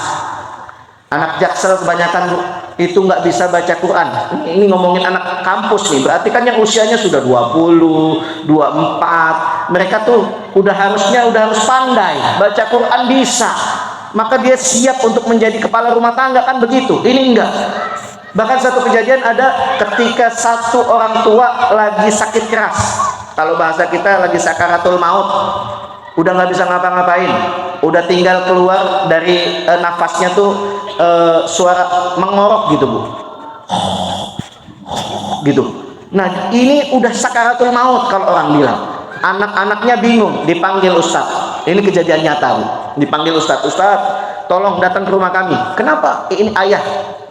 Anak jaksel kebanyakan, Bu, itu nggak bisa baca Quran. Ini ngomongin anak kampus nih, berarti kan yang usianya sudah 20, 24. Mereka tuh harus pandai baca Quran, bisa. Maka dia siap untuk menjadi kepala rumah tangga, kan begitu. Ini enggak. Bahkan satu kejadian ada ketika satu orang tua lagi sakit keras. Kalau bahasa kita lagi sakaratul maut, udah nggak bisa ngapa-ngapain, udah tinggal keluar dari nafasnya tuh suara mengorok gitu, Bu, gitu. Nah, ini udah sakaratul maut kalau orang bilang. Anak-anaknya bingung, dipanggil Ustadz. Ini kejadian nyata, Bu. Dipanggil Ustadz, tolong datang ke rumah kami. Kenapa? Ini ayah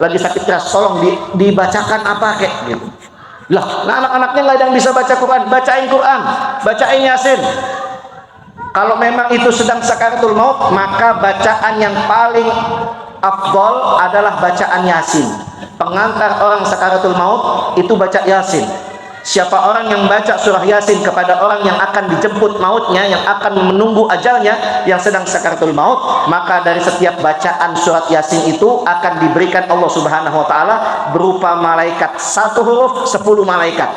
lagi sakit keras, tolong dibacakan apa kek gitu. Lah, nah anak-anaknya nggak ada yang bisa baca Quran, bacain Quran, bacain Yasin. Kalau memang itu sedang sakaratul maut, maka bacaan yang paling afdol adalah bacaan Yasin. Pengantar orang sakaratul maut itu baca Yasin. Siapa orang yang baca surah Yasin kepada orang yang akan dijemput mautnya, yang akan menunggu ajalnya, yang sedang sakaratul maut, maka dari setiap bacaan surat Yasin itu akan diberikan Allah Subhanahu wa taala berupa malaikat, 1 huruf 10 malaikat.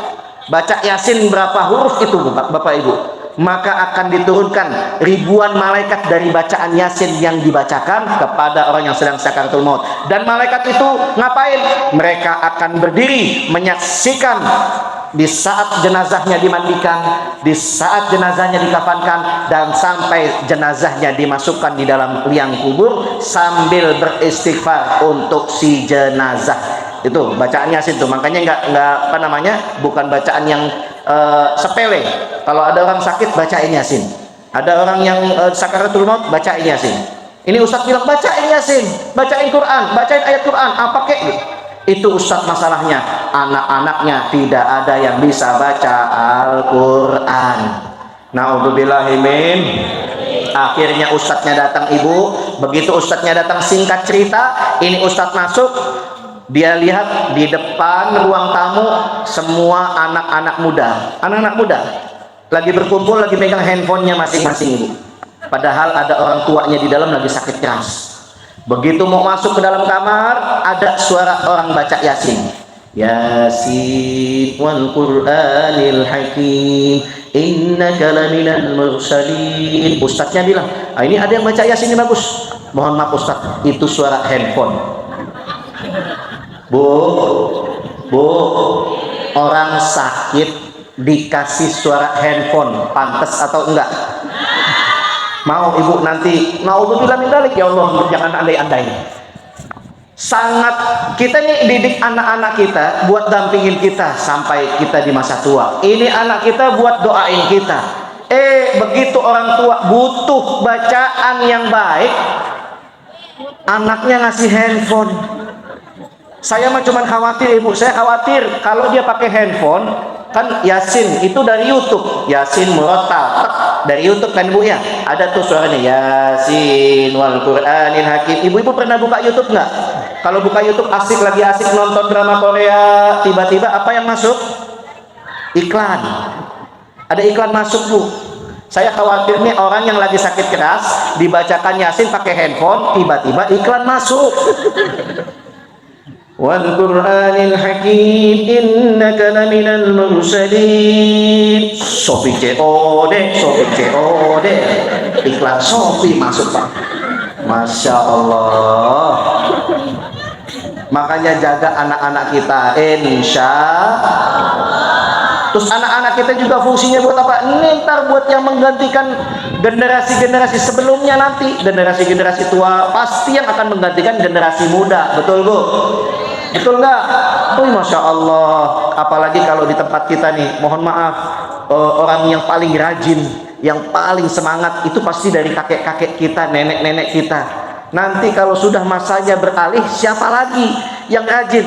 Baca Yasin berapa huruf itu, Bapak Ibu? Maka akan diturunkan ribuan malaikat dari bacaan Yasin yang dibacakan kepada orang yang sedang sakaratul maut. Dan malaikat itu ngapain? Mereka akan berdiri menyaksikan di saat jenazahnya dimandikan, di saat jenazahnya dikafankan, dan sampai jenazahnya dimasukkan di dalam liang kubur sambil beristighfar untuk si jenazah. Itu bacaan Yasin tuh. Makanya nggak bukan bacaan yang sepele. Kalau ada orang sakit, bacain Yasin. Ada orang yang sakaratul maut, bacain Yasin. Ini Ustadz bilang bacain Yasin, bacain Quran, bacain ayat Quran, apa kek gitu. Itu Ustadz masalahnya, anak-anaknya tidak ada yang bisa baca Al-Quran. Na'udzubillahimin. Akhirnya Ustadznya datang, Ibu. Begitu Ustadznya datang, singkat cerita, ini Ustadz masuk, dia lihat di depan ruang tamu semua anak-anak muda lagi berkumpul, lagi megang handphonenya masing-masing, Ibu. Padahal ada orang tuanya di dalam lagi sakit keras. Begitu mau masuk ke dalam kamar, ada suara orang baca Yasin. Yasin wal Qur'anil Hakim, innaka laminal mursalin. Ustadznya bilang, ini ada yang baca Yasin, ini bagus. Mohon maaf Ustadz, itu suara handphone. Bu, orang sakit dikasih suara handphone, pantas atau enggak? Mau ibu nanti, naudzubillah min dzalik, ya Allah, jangan andai-andai. Sangat kita nih didik anak-anak kita buat dampingin kita sampai kita di masa tua. Ini anak kita buat doain kita. Begitu orang tua butuh bacaan yang baik, anaknya ngasih handphone. Saya mah cuman khawatir ibu, saya khawatir kalau dia pakai handphone, kan Yasin itu dari YouTube, Yasin Murattal dari YouTube kan ibu ya, ada tuh suaranya Yasin wal Qur'anil Hakim. Ibu-ibu pernah buka YouTube nggak? Kalau buka YouTube lagi asik nonton drama Korea, tiba-tiba apa yang masuk? Iklan. Ada iklan masuk bu. Saya khawatir nih orang yang lagi sakit keras dibacakan Yasin pakai handphone, tiba-tiba iklan masuk. Wal Qur'anil Hakim innaka laminal mursalin. Shopee COD, iklan Shopee masuk pak. Masya Allah. Makanya jaga anak-anak kita, insya Allah. Terus anak-anak kita juga fungsinya buat apa? Ini ntar buat yang menggantikan generasi-generasi sebelumnya nanti. Generasi-generasi tua pasti yang akan menggantikan generasi muda. Betul bu? Betul nggak? Masya Allah. Apalagi kalau di tempat kita nih, mohon maaf, orang yang paling rajin, yang paling semangat itu pasti dari kakek-kakek kita, nenek-nenek kita. Nanti kalau sudah masanya beralih, siapa lagi yang rajin?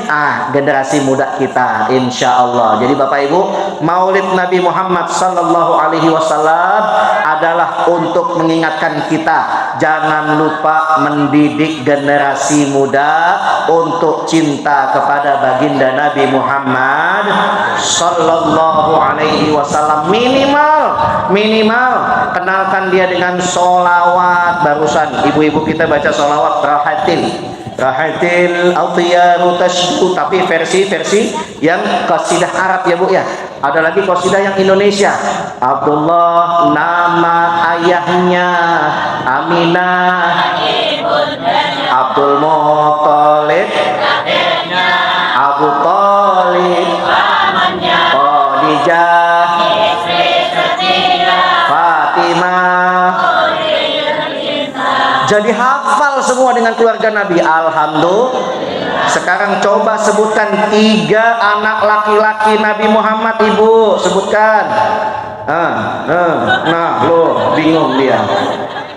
Generasi muda kita, insya Allah. Jadi Bapak Ibu, Maulid Nabi Muhammad Sallallahu Alaihi Wasallam adalah untuk mengingatkan kita, jangan lupa mendidik generasi muda untuk cinta kepada baginda Nabi Muhammad Sallallahu Alaihi Wasallam. Minimal kenalkan dia dengan sholawat. Barusan ibu-ibu kita baca sholawat rahatil athiyaru tashku, tapi versi yang qasidah Arab ya bu ya. Ada lagi qasidah yang Indonesia. Abdullah nama ayahnya Aminah, Abdul Muthalib Abu Thalib, Khadijah, Fatimah. Jadi hafal semua dengan keluarga Nabi. Alhamdulillah. Sekarang coba sebutkan 3 anak laki-laki Nabi Muhammad, ibu sebutkan. Nah lo bingung dia.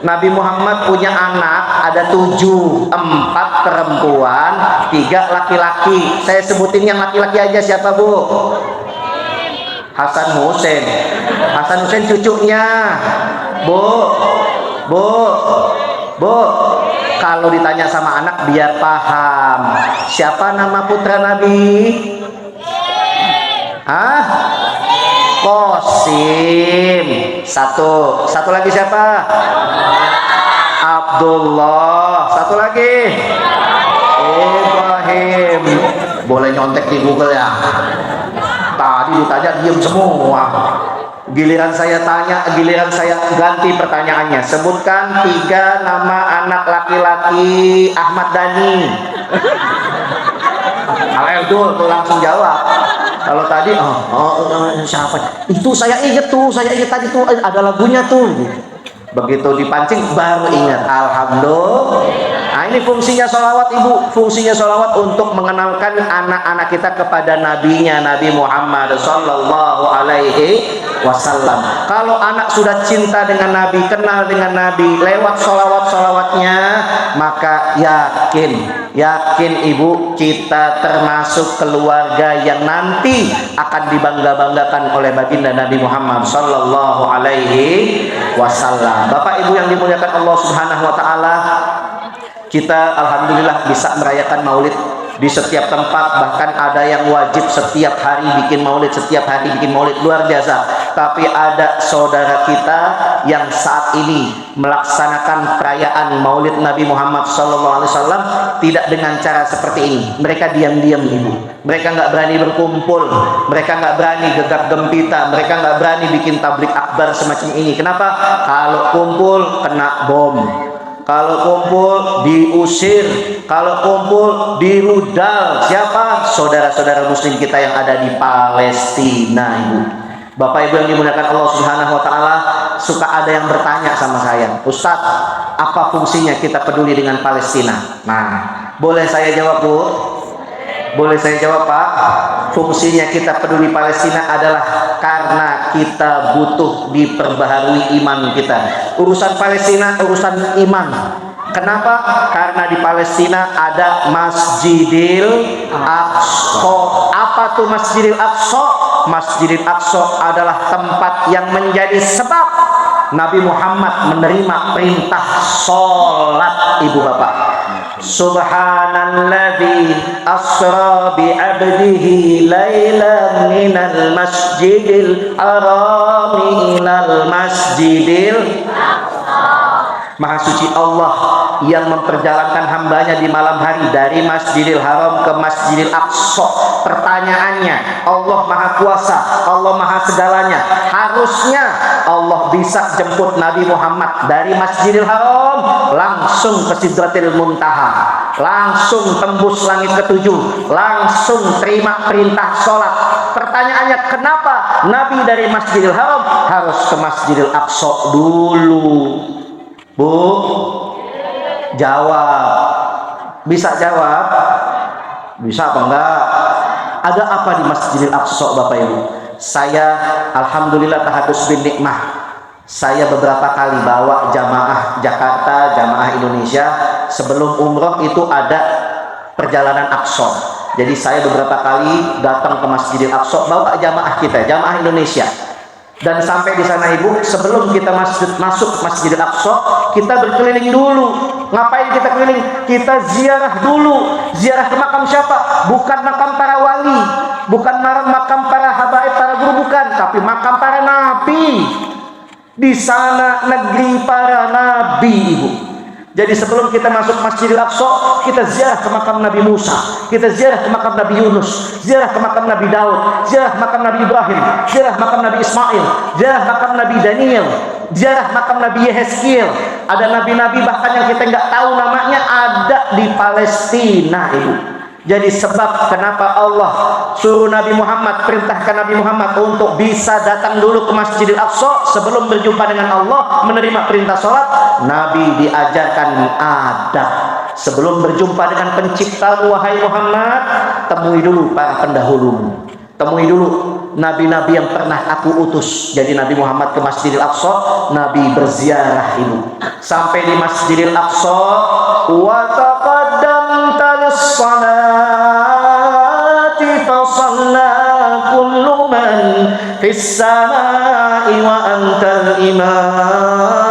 Nabi Muhammad punya anak ada 7, 4 perempuan, 3 laki-laki. Saya sebutin yang laki-laki aja, siapa bu? Hasan Hussein cucunya. Bu, kalau ditanya sama anak biar paham, siapa nama putra Nabi? Qasim. Satu lagi siapa? Abdullah. Satu lagi Ibrahim. Boleh nyontek di Google ya. Tadi ditanya diem semua. Giliran saya tanya, giliran saya ganti pertanyaannya. Sebutkan 3 nama anak laki-laki Ahmad Dhani. Al-Eldul tuh langsung jawab. Kalau tadi siapa? Itu saya ingat tadi tuh ada lagunya tuh. Begitu dipancing baru ingat. Alhamdulillah. Nah ini fungsinya sholawat ibu. Fungsinya sholawat untuk mengenalkan anak-anak kita kepada nabinya, Nabi Muhammad Sallallahu Alaihi Wasallam. Kalau anak sudah cinta dengan Nabi, kenal dengan Nabi lewat sholawat-sholawatnya, maka yakin ibu, kita termasuk keluarga yang nanti akan dibangga-banggakan oleh baginda Nabi Muhammad Sallallahu Alaihi Wasallam. Bapak ibu yang dimuliakan Allah Subhanahu Wa Taala, kita alhamdulillah bisa merayakan maulid di setiap tempat. Bahkan ada yang wajib setiap hari bikin maulid, luar biasa. Tapi ada saudara kita yang saat ini melaksanakan perayaan maulid Nabi Muhammad SAW tidak dengan cara seperti ini. Mereka diam-diam ibu. Mereka nggak berani berkumpul, mereka nggak berani gegap gempita, mereka nggak berani bikin tablik akbar semacam ini. Kenapa? Kalau kumpul kena bom, kalau kumpul diusir, kalau kumpul di rudal siapa? Saudara-saudara muslim kita yang ada di Palestina, Ibu. Bapak Ibu yang dimuliakan Allah Subhanahu wa taala, suka ada yang bertanya sama saya, "Ustadz, apa fungsinya kita peduli dengan Palestina?" Nah, boleh saya jawab, Bu? Boleh saya jawab, Pak? Fungsinya kita peduli Palestina adalah karena kita butuh diperbaharui iman kita. Urusan Palestina urusan iman. Kenapa? Karena di Palestina ada Masjidil Aqsa. Apa tuh Masjidil Aqsa? Masjidil Aqsa adalah tempat yang menjadi sebab Nabi Muhammad menerima perintah sholat, Ibu Bapak. Subhanalladzi asra bi 'abdihi lailan minal masjidil haram ilal masjidil Maha suci Allah yang memperjalankan hambanya di malam hari dari Masjidil Haram ke Masjidil Aqsa. Pertanyaannya, Allah Maha Kuasa, Allah Maha segalanya. Harusnya Allah bisa jemput Nabi Muhammad dari Masjidil Haram langsung ke Sidratil Muntaha, langsung tembus langit ketujuh, langsung terima perintah sholat. Pertanyaannya, kenapa Nabi dari Masjidil Haram harus ke Masjidil Aqsa dulu? Bu, jawab. Bisa jawab? Bisa apa enggak? Ada apa di Masjidil Aqsa, Bapak Ibu? Saya alhamdulillah tahadus bin nikmah. Saya beberapa kali bawa jamaah Jakarta, jamaah Indonesia. Sebelum umroh itu ada perjalanan Aqsa. Jadi saya beberapa kali datang ke Masjidil Aqsa bawa jamaah kita, jamaah Indonesia. Dan sampai di sana, Ibu, sebelum kita masuk Masjidil Aqsa, kita berkeliling dulu. Ngapain kita keliling? Kita ziarah dulu. Ziarah ke makam siapa? Bukan makam para wali, bukan makam para habaib, para guru, bukan, tapi makam para nabi. Di sana negeri para nabi, Ibu. Jadi sebelum kita masuk Masjidil Aqsa, kita ziarah ke makam Nabi Musa, kita ziarah ke makam Nabi Yunus, ziarah ke makam Nabi Daud, ziarah makam Nabi Ibrahim, ziarah makam Nabi Ismail, ziarah makam Nabi Daniel, ziarah makam Nabi Yehezkiel. Ada nabi-nabi bahkan yang kita nggak tahu namanya ada di Palestina, Ibu. Jadi sebab kenapa Allah suruh Nabi Muhammad, perintahkan Nabi Muhammad untuk bisa datang dulu ke Masjidil Aqsa sebelum berjumpa dengan Allah, menerima perintah sholat. Nabi diajarkan adab. Sebelum berjumpa dengan pencipta, wahai Muhammad, temui dulu para pendahulumu, temui dulu nabi-nabi yang pernah aku utus. Jadi Nabi Muhammad ke Masjidil Aqsa, Nabi berziarah, Ibu. Sampai di Masjidil Aqsa, wa taqaddamta lis-salati fa shalla kullu man fis samai wa antal imam.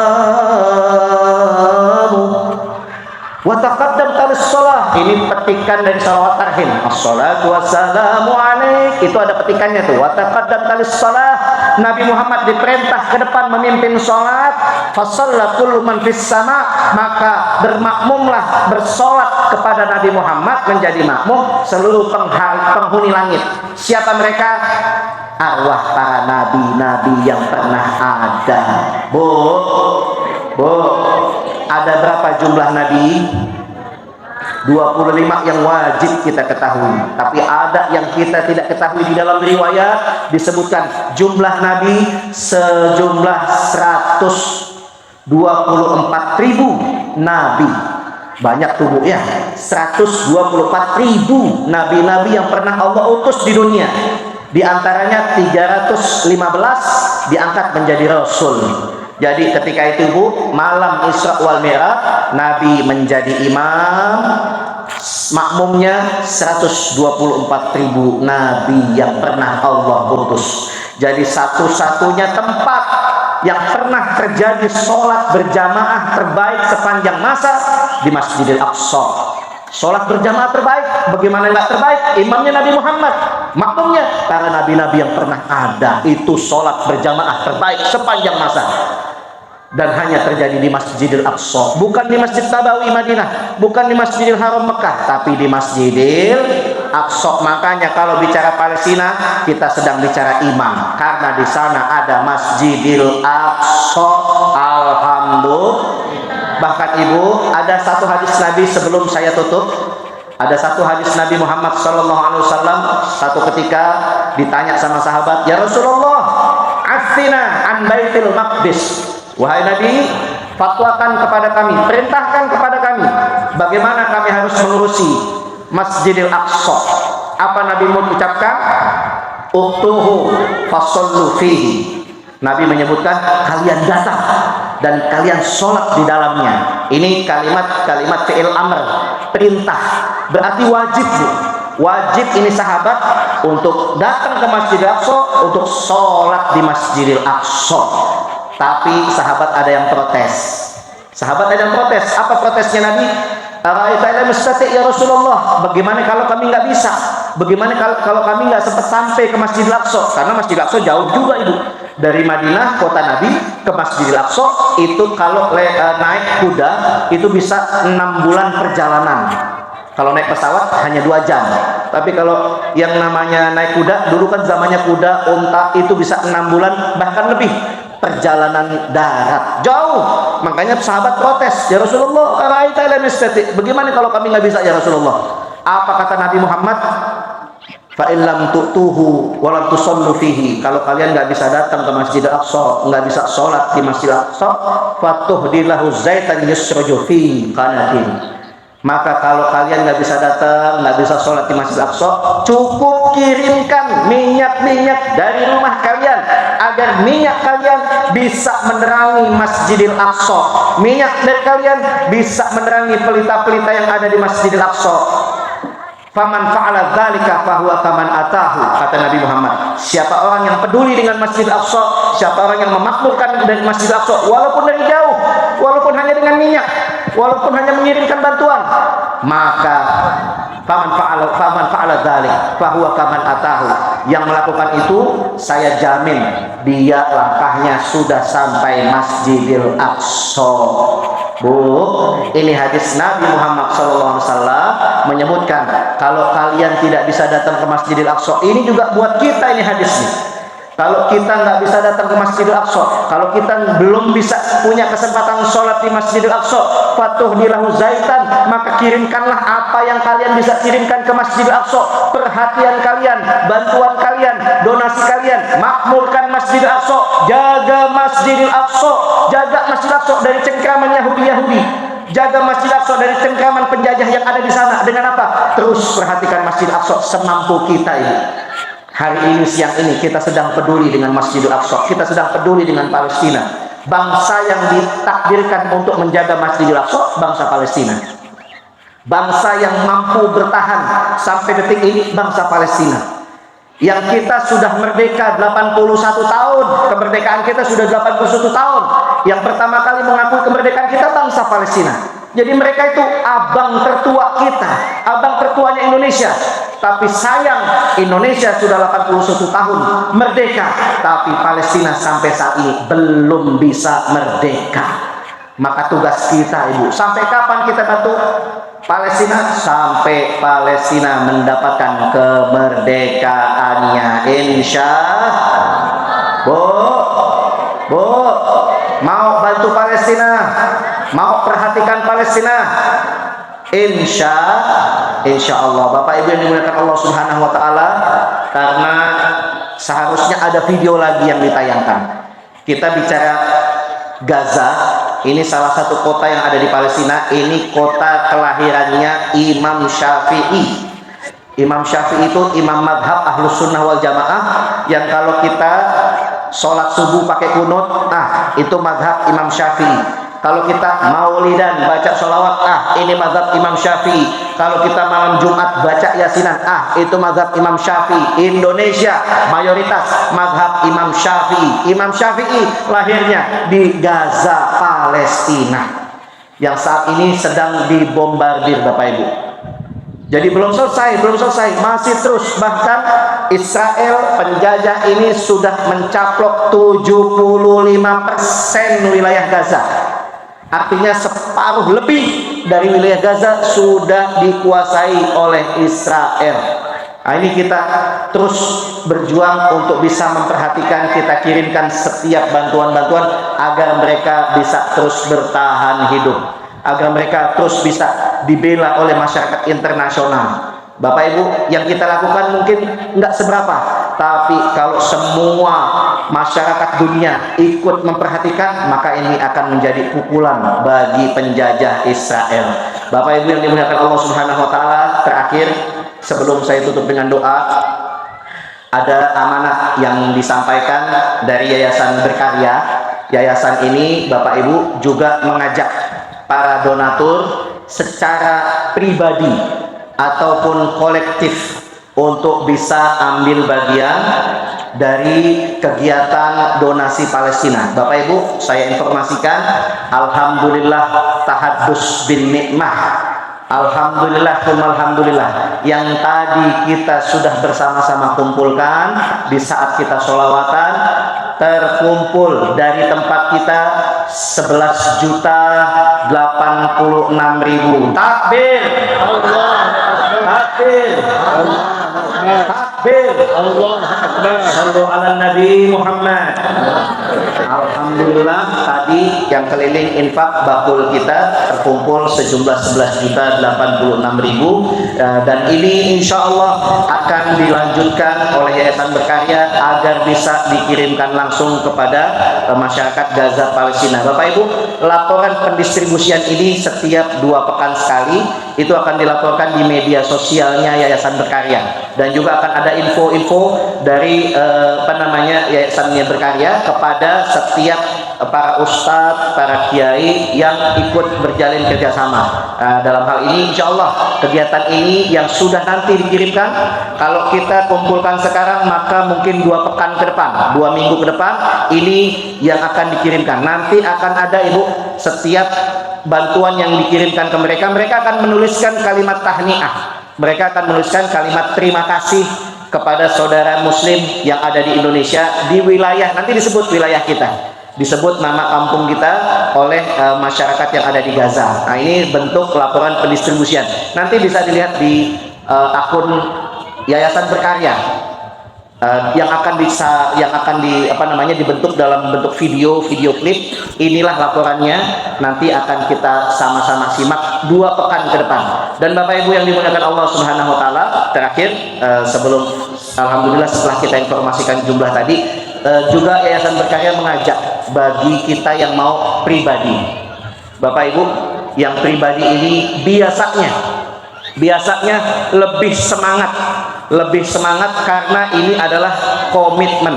Wa taqaddamta lis-shalah, ini petikan dari salawat tarhim. Assalatu wassalamu alaik, itu ada petikannya tuh. Wa taqaddamta lis-shalah, Nabi Muhammad diperintah ke depan memimpin sholat. Fasalla kullu man fis sama, maka bermakmumlah, bersolat kepada Nabi Muhammad, menjadi makmum seluruh penghuni langit. Siapa mereka? Arwah para nabi-nabi yang pernah ada. Bu, ada berapa jumlah nabi? 25 yang wajib kita ketahui, tapi ada yang kita tidak ketahui. Di dalam riwayat disebutkan jumlah nabi sejumlah 124.000 nabi. Banyak tubuh ya, 124.000 nabi-nabi yang pernah Allah utus di dunia. Di antaranya 315 diangkat menjadi rasul. Jadi ketika itu, Bu, malam Isra wal Mi'raj, Nabi menjadi imam, makmumnya 124.000 nabi yang pernah Allah utus. Jadi satu-satunya tempat yang pernah terjadi sholat berjamaah terbaik sepanjang masa di Masjidil Aqsa. Sholat berjamaah terbaik, bagaimana nggak terbaik? Imamnya Nabi Muhammad, makmumnya para nabi-nabi yang pernah ada. Itu sholat berjamaah terbaik sepanjang masa. Dan hanya terjadi di Masjidil Aqsa, bukan di Masjid Nabawi Madinah, bukan di Masjidil Haram Mekah, tapi di Masjidil Aqsa. Makanya kalau bicara Palestina, kita sedang bicara imam, karena di sana ada Masjidil Aqsa. Alhamdulillah. Bahkan ibu, ada satu hadis Nabi sebelum saya tutup. Ada satu hadis Nabi Muhammad SAW. Satu ketika ditanya sama sahabat, ya Rasulullah, aftina an Baitul Maqdis. Wahai Nabi, fatwakan kepada kami, perintahkan kepada kami, bagaimana kami harus mengurusi Masjidil Aqsa. Apa Nabi mengucapkan? Utuhu fasallu fihi. Nabi menyebutkan, kalian datang dan kalian sholat di dalamnya. Ini kalimat fi'il amr, perintah, berarti wajib, Bu. Wajib ini sahabat untuk datang ke Masjidil Aqsa, untuk sholat di Masjidil Aqsa. Tapi sahabat ada yang protes. Sahabat ada yang protes. Apa protesnya Nabi? Ya Rasulullah, bagaimana kalau kami nggak bisa? Bagaimana kalau kami nggak sempat sampai ke Masjidil Aqsa? Karena Masjidil Aqsa jauh juga, Ibu. Dari Madinah, kota Nabi, ke Masjidil Aqsa itu kalau naik kuda itu bisa 6 bulan perjalanan. Kalau naik pesawat hanya 2 jam. Tapi kalau yang namanya naik kuda, dulu kan zamannya kuda, unta, itu bisa 6 bulan bahkan lebih perjalanan darat, jauh. Makanya sahabat protes, ya Rasulullah, bagaimana kalau kami nggak bisa, ya Rasulullah? Apa kata Nabi Muhammad? Fa illam tu'tuhu wa lam tusallu fihi. Kalau kalian nggak bisa datang ke Masjidil Aqsa, nggak bisa sholat di Masjidil Aqsa, fatuhdilahu zaitan yusraju fi qanatin. Maka kalau kalian nggak bisa datang, nggak bisa sholat di Masjidil Aqsa, cukup kirimkan minyak-minyak dari rumah kalian agar minyak kalian bisa menerangi Masjidil Aqsa. Minyak dari kalian bisa menerangi pelita-pelita yang ada di Masjidil Aqsa. Faman fa'ala dzalika fahuwa kaman atahu, kata Nabi Muhammad. Siapa orang yang peduli dengan Masjidil Aqsa, siapa orang yang memakmurkan dari Masjidil Aqsa, walaupun dari jauh, walaupun hanya dengan minyak, walaupun hanya mengirimkan bantuan, maka faman fa'ala dzalik fahuwa kaman atahu. Yang melakukan itu, saya jamin dia langkahnya sudah sampai Masjidil Aqsa. Bu, ini hadis Nabi Muhammad SAW menyebutkan, kalau kalian tidak bisa datang ke Masjidil Aqsa, ini juga buat kita ini hadisnya. Kalau kita nggak bisa datang ke Masjidil Aqsa, kalau kita belum bisa punya kesempatan sholat di Masjidil Aqsa, fatuhdilahu zaitan, maka kirimkanlah apa yang kalian bisa kirimkan ke Masjidil Aqsa. Perhatian kalian, bantuan kalian, donasi kalian, makmurkan Masjidil Aqsa, jaga Masjidil Aqsa, jaga Masjidil Aqsa dari cengkraman Yahudi. Jaga Masjidil Aqsa dari cengkraman penjajah yang ada di sana. Dengan apa? Terus perhatikan Masjidil Aqsa semampu kita ini. Hari ini, siang ini, kita sedang peduli dengan Masjidil Aqsa. Kita sedang peduli dengan Palestina. Bangsa yang ditakdirkan untuk menjaga Masjidil Aqsa, bangsa Palestina. Bangsa yang mampu bertahan sampai detik ini, bangsa Palestina. Yang kita sudah merdeka 81 tahun. Kemerdekaan kita sudah 81 tahun. Yang pertama kali mengakui kemerdekaan kita, bangsa Palestina. Jadi mereka itu abang tertua kita, abang tertuanya Indonesia. Tapi sayang, Indonesia sudah 81 tahun merdeka, tapi Palestina sampai saat ini belum bisa merdeka. Maka tugas kita, Ibu, sampai kapan kita bantu Palestina? Sampai Palestina mendapatkan kemerdekaannya, insya Allah. Bu, mau bantu Palestina, mau perhatikan Palestina, insya Allah. Bapak Ibu yang dimuliakan Allah Subhanahu wa taala, karena seharusnya ada video lagi yang ditayangkan. Kita bicara Gaza, ini salah satu kota yang ada di Palestina. Ini kota kelahirannya Imam Syafi'i. Imam Syafi'i itu imam madhab Ahlus Sunnah wal Jamaah, yang kalau kita sholat subuh pakai kunut, itu madhab Imam Syafi'i. Kalau kita maulidan baca sholawat, ini mazhab Imam Syafi'i. Kalau kita malam Jumat baca yasinan, itu mazhab Imam Syafi'i. Indonesia mayoritas mazhab Imam Syafi'i. Imam Syafi'i lahirnya di Gaza, Palestina, yang saat ini sedang dibombardir, Bapak Ibu. Jadi belum selesai, masih terus. Bahkan Israel penjajah ini sudah mencaplok 75% wilayah Gaza. Artinya separuh lebih dari wilayah Gaza sudah dikuasai oleh Israel. Nah, ini kita terus berjuang untuk bisa memperhatikan, kita kirimkan setiap bantuan-bantuan agar mereka bisa terus bertahan hidup, agar mereka terus bisa dibela oleh masyarakat internasional. Bapak Ibu, yang kita lakukan mungkin nggak seberapa, tapi kalau semua masyarakat dunia ikut memperhatikan, maka ini akan menjadi pukulan bagi penjajah Israel. Bapak Ibu yang dimuliakan Allah Subhanahu wa taala, terakhir sebelum saya tutup dengan doa, ada amanah yang disampaikan dari Yayasan Berkarya. Yayasan ini Bapak Ibu juga mengajak para donatur secara pribadi ataupun kolektif untuk bisa ambil bagian dari kegiatan donasi Palestina. Bapak Ibu, saya informasikan, alhamdulillah tahaddus bin nikmah. Alhamdulillah, alhamdulillah, yang tadi kita sudah bersama-sama kumpulkan di saat kita sholawatan, terkumpul dari tempat kita 11.086.000. Takbir, takbir, takbir, sallu ala Nabi Muhammad. Alhamdulillah, tadi yang keliling infak bakul kita terkumpul sejumlah 11.086.000, dan ini insya Allah akan dilanjutkan oleh Yayasan Berkarya agar bisa dikirimkan langsung kepada masyarakat Gaza Palestina. Bapak Ibu, laporan pendistribusian ini setiap 2 pekan sekali itu akan dilaporkan di media sosialnya Yayasan Berkarya, dan juga akan ada info-info dari Yayasannya Berkarya kepada setiap para ustadz, para kiai yang ikut berjalin kerjasama. Dalam hal ini insya Allah kegiatan ini yang sudah nanti dikirimkan, kalau kita kumpulkan sekarang maka mungkin 2 pekan ke depan, 2 minggu ke depan ini yang akan dikirimkan. Nanti akan ada Ibu, setiap bantuan yang dikirimkan ke mereka, mereka akan menuliskan kalimat tahniah, mereka akan menuliskan kalimat terima kasih kepada saudara muslim yang ada di Indonesia, di wilayah, nanti disebut wilayah kita, disebut nama kampung kita oleh masyarakat yang ada di Gaza. Nah, ini bentuk laporan pendistribusian. Nanti bisa dilihat di akun Yayasan Berkarya, yang akan dibentuk dalam bentuk video klip. Inilah laporannya, nanti akan kita sama-sama simak 2 pekan ke depan. Dan Bapak Ibu yang dimuliakan Allah Subhanahu wa taala, terakhir sebelum alhamdulillah setelah kita informasikan jumlah tadi, juga Yayasan Berkarya mengajak bagi kita yang mau pribadi. Bapak Ibu yang pribadi ini biasanya lebih semangat karena ini adalah komitmen.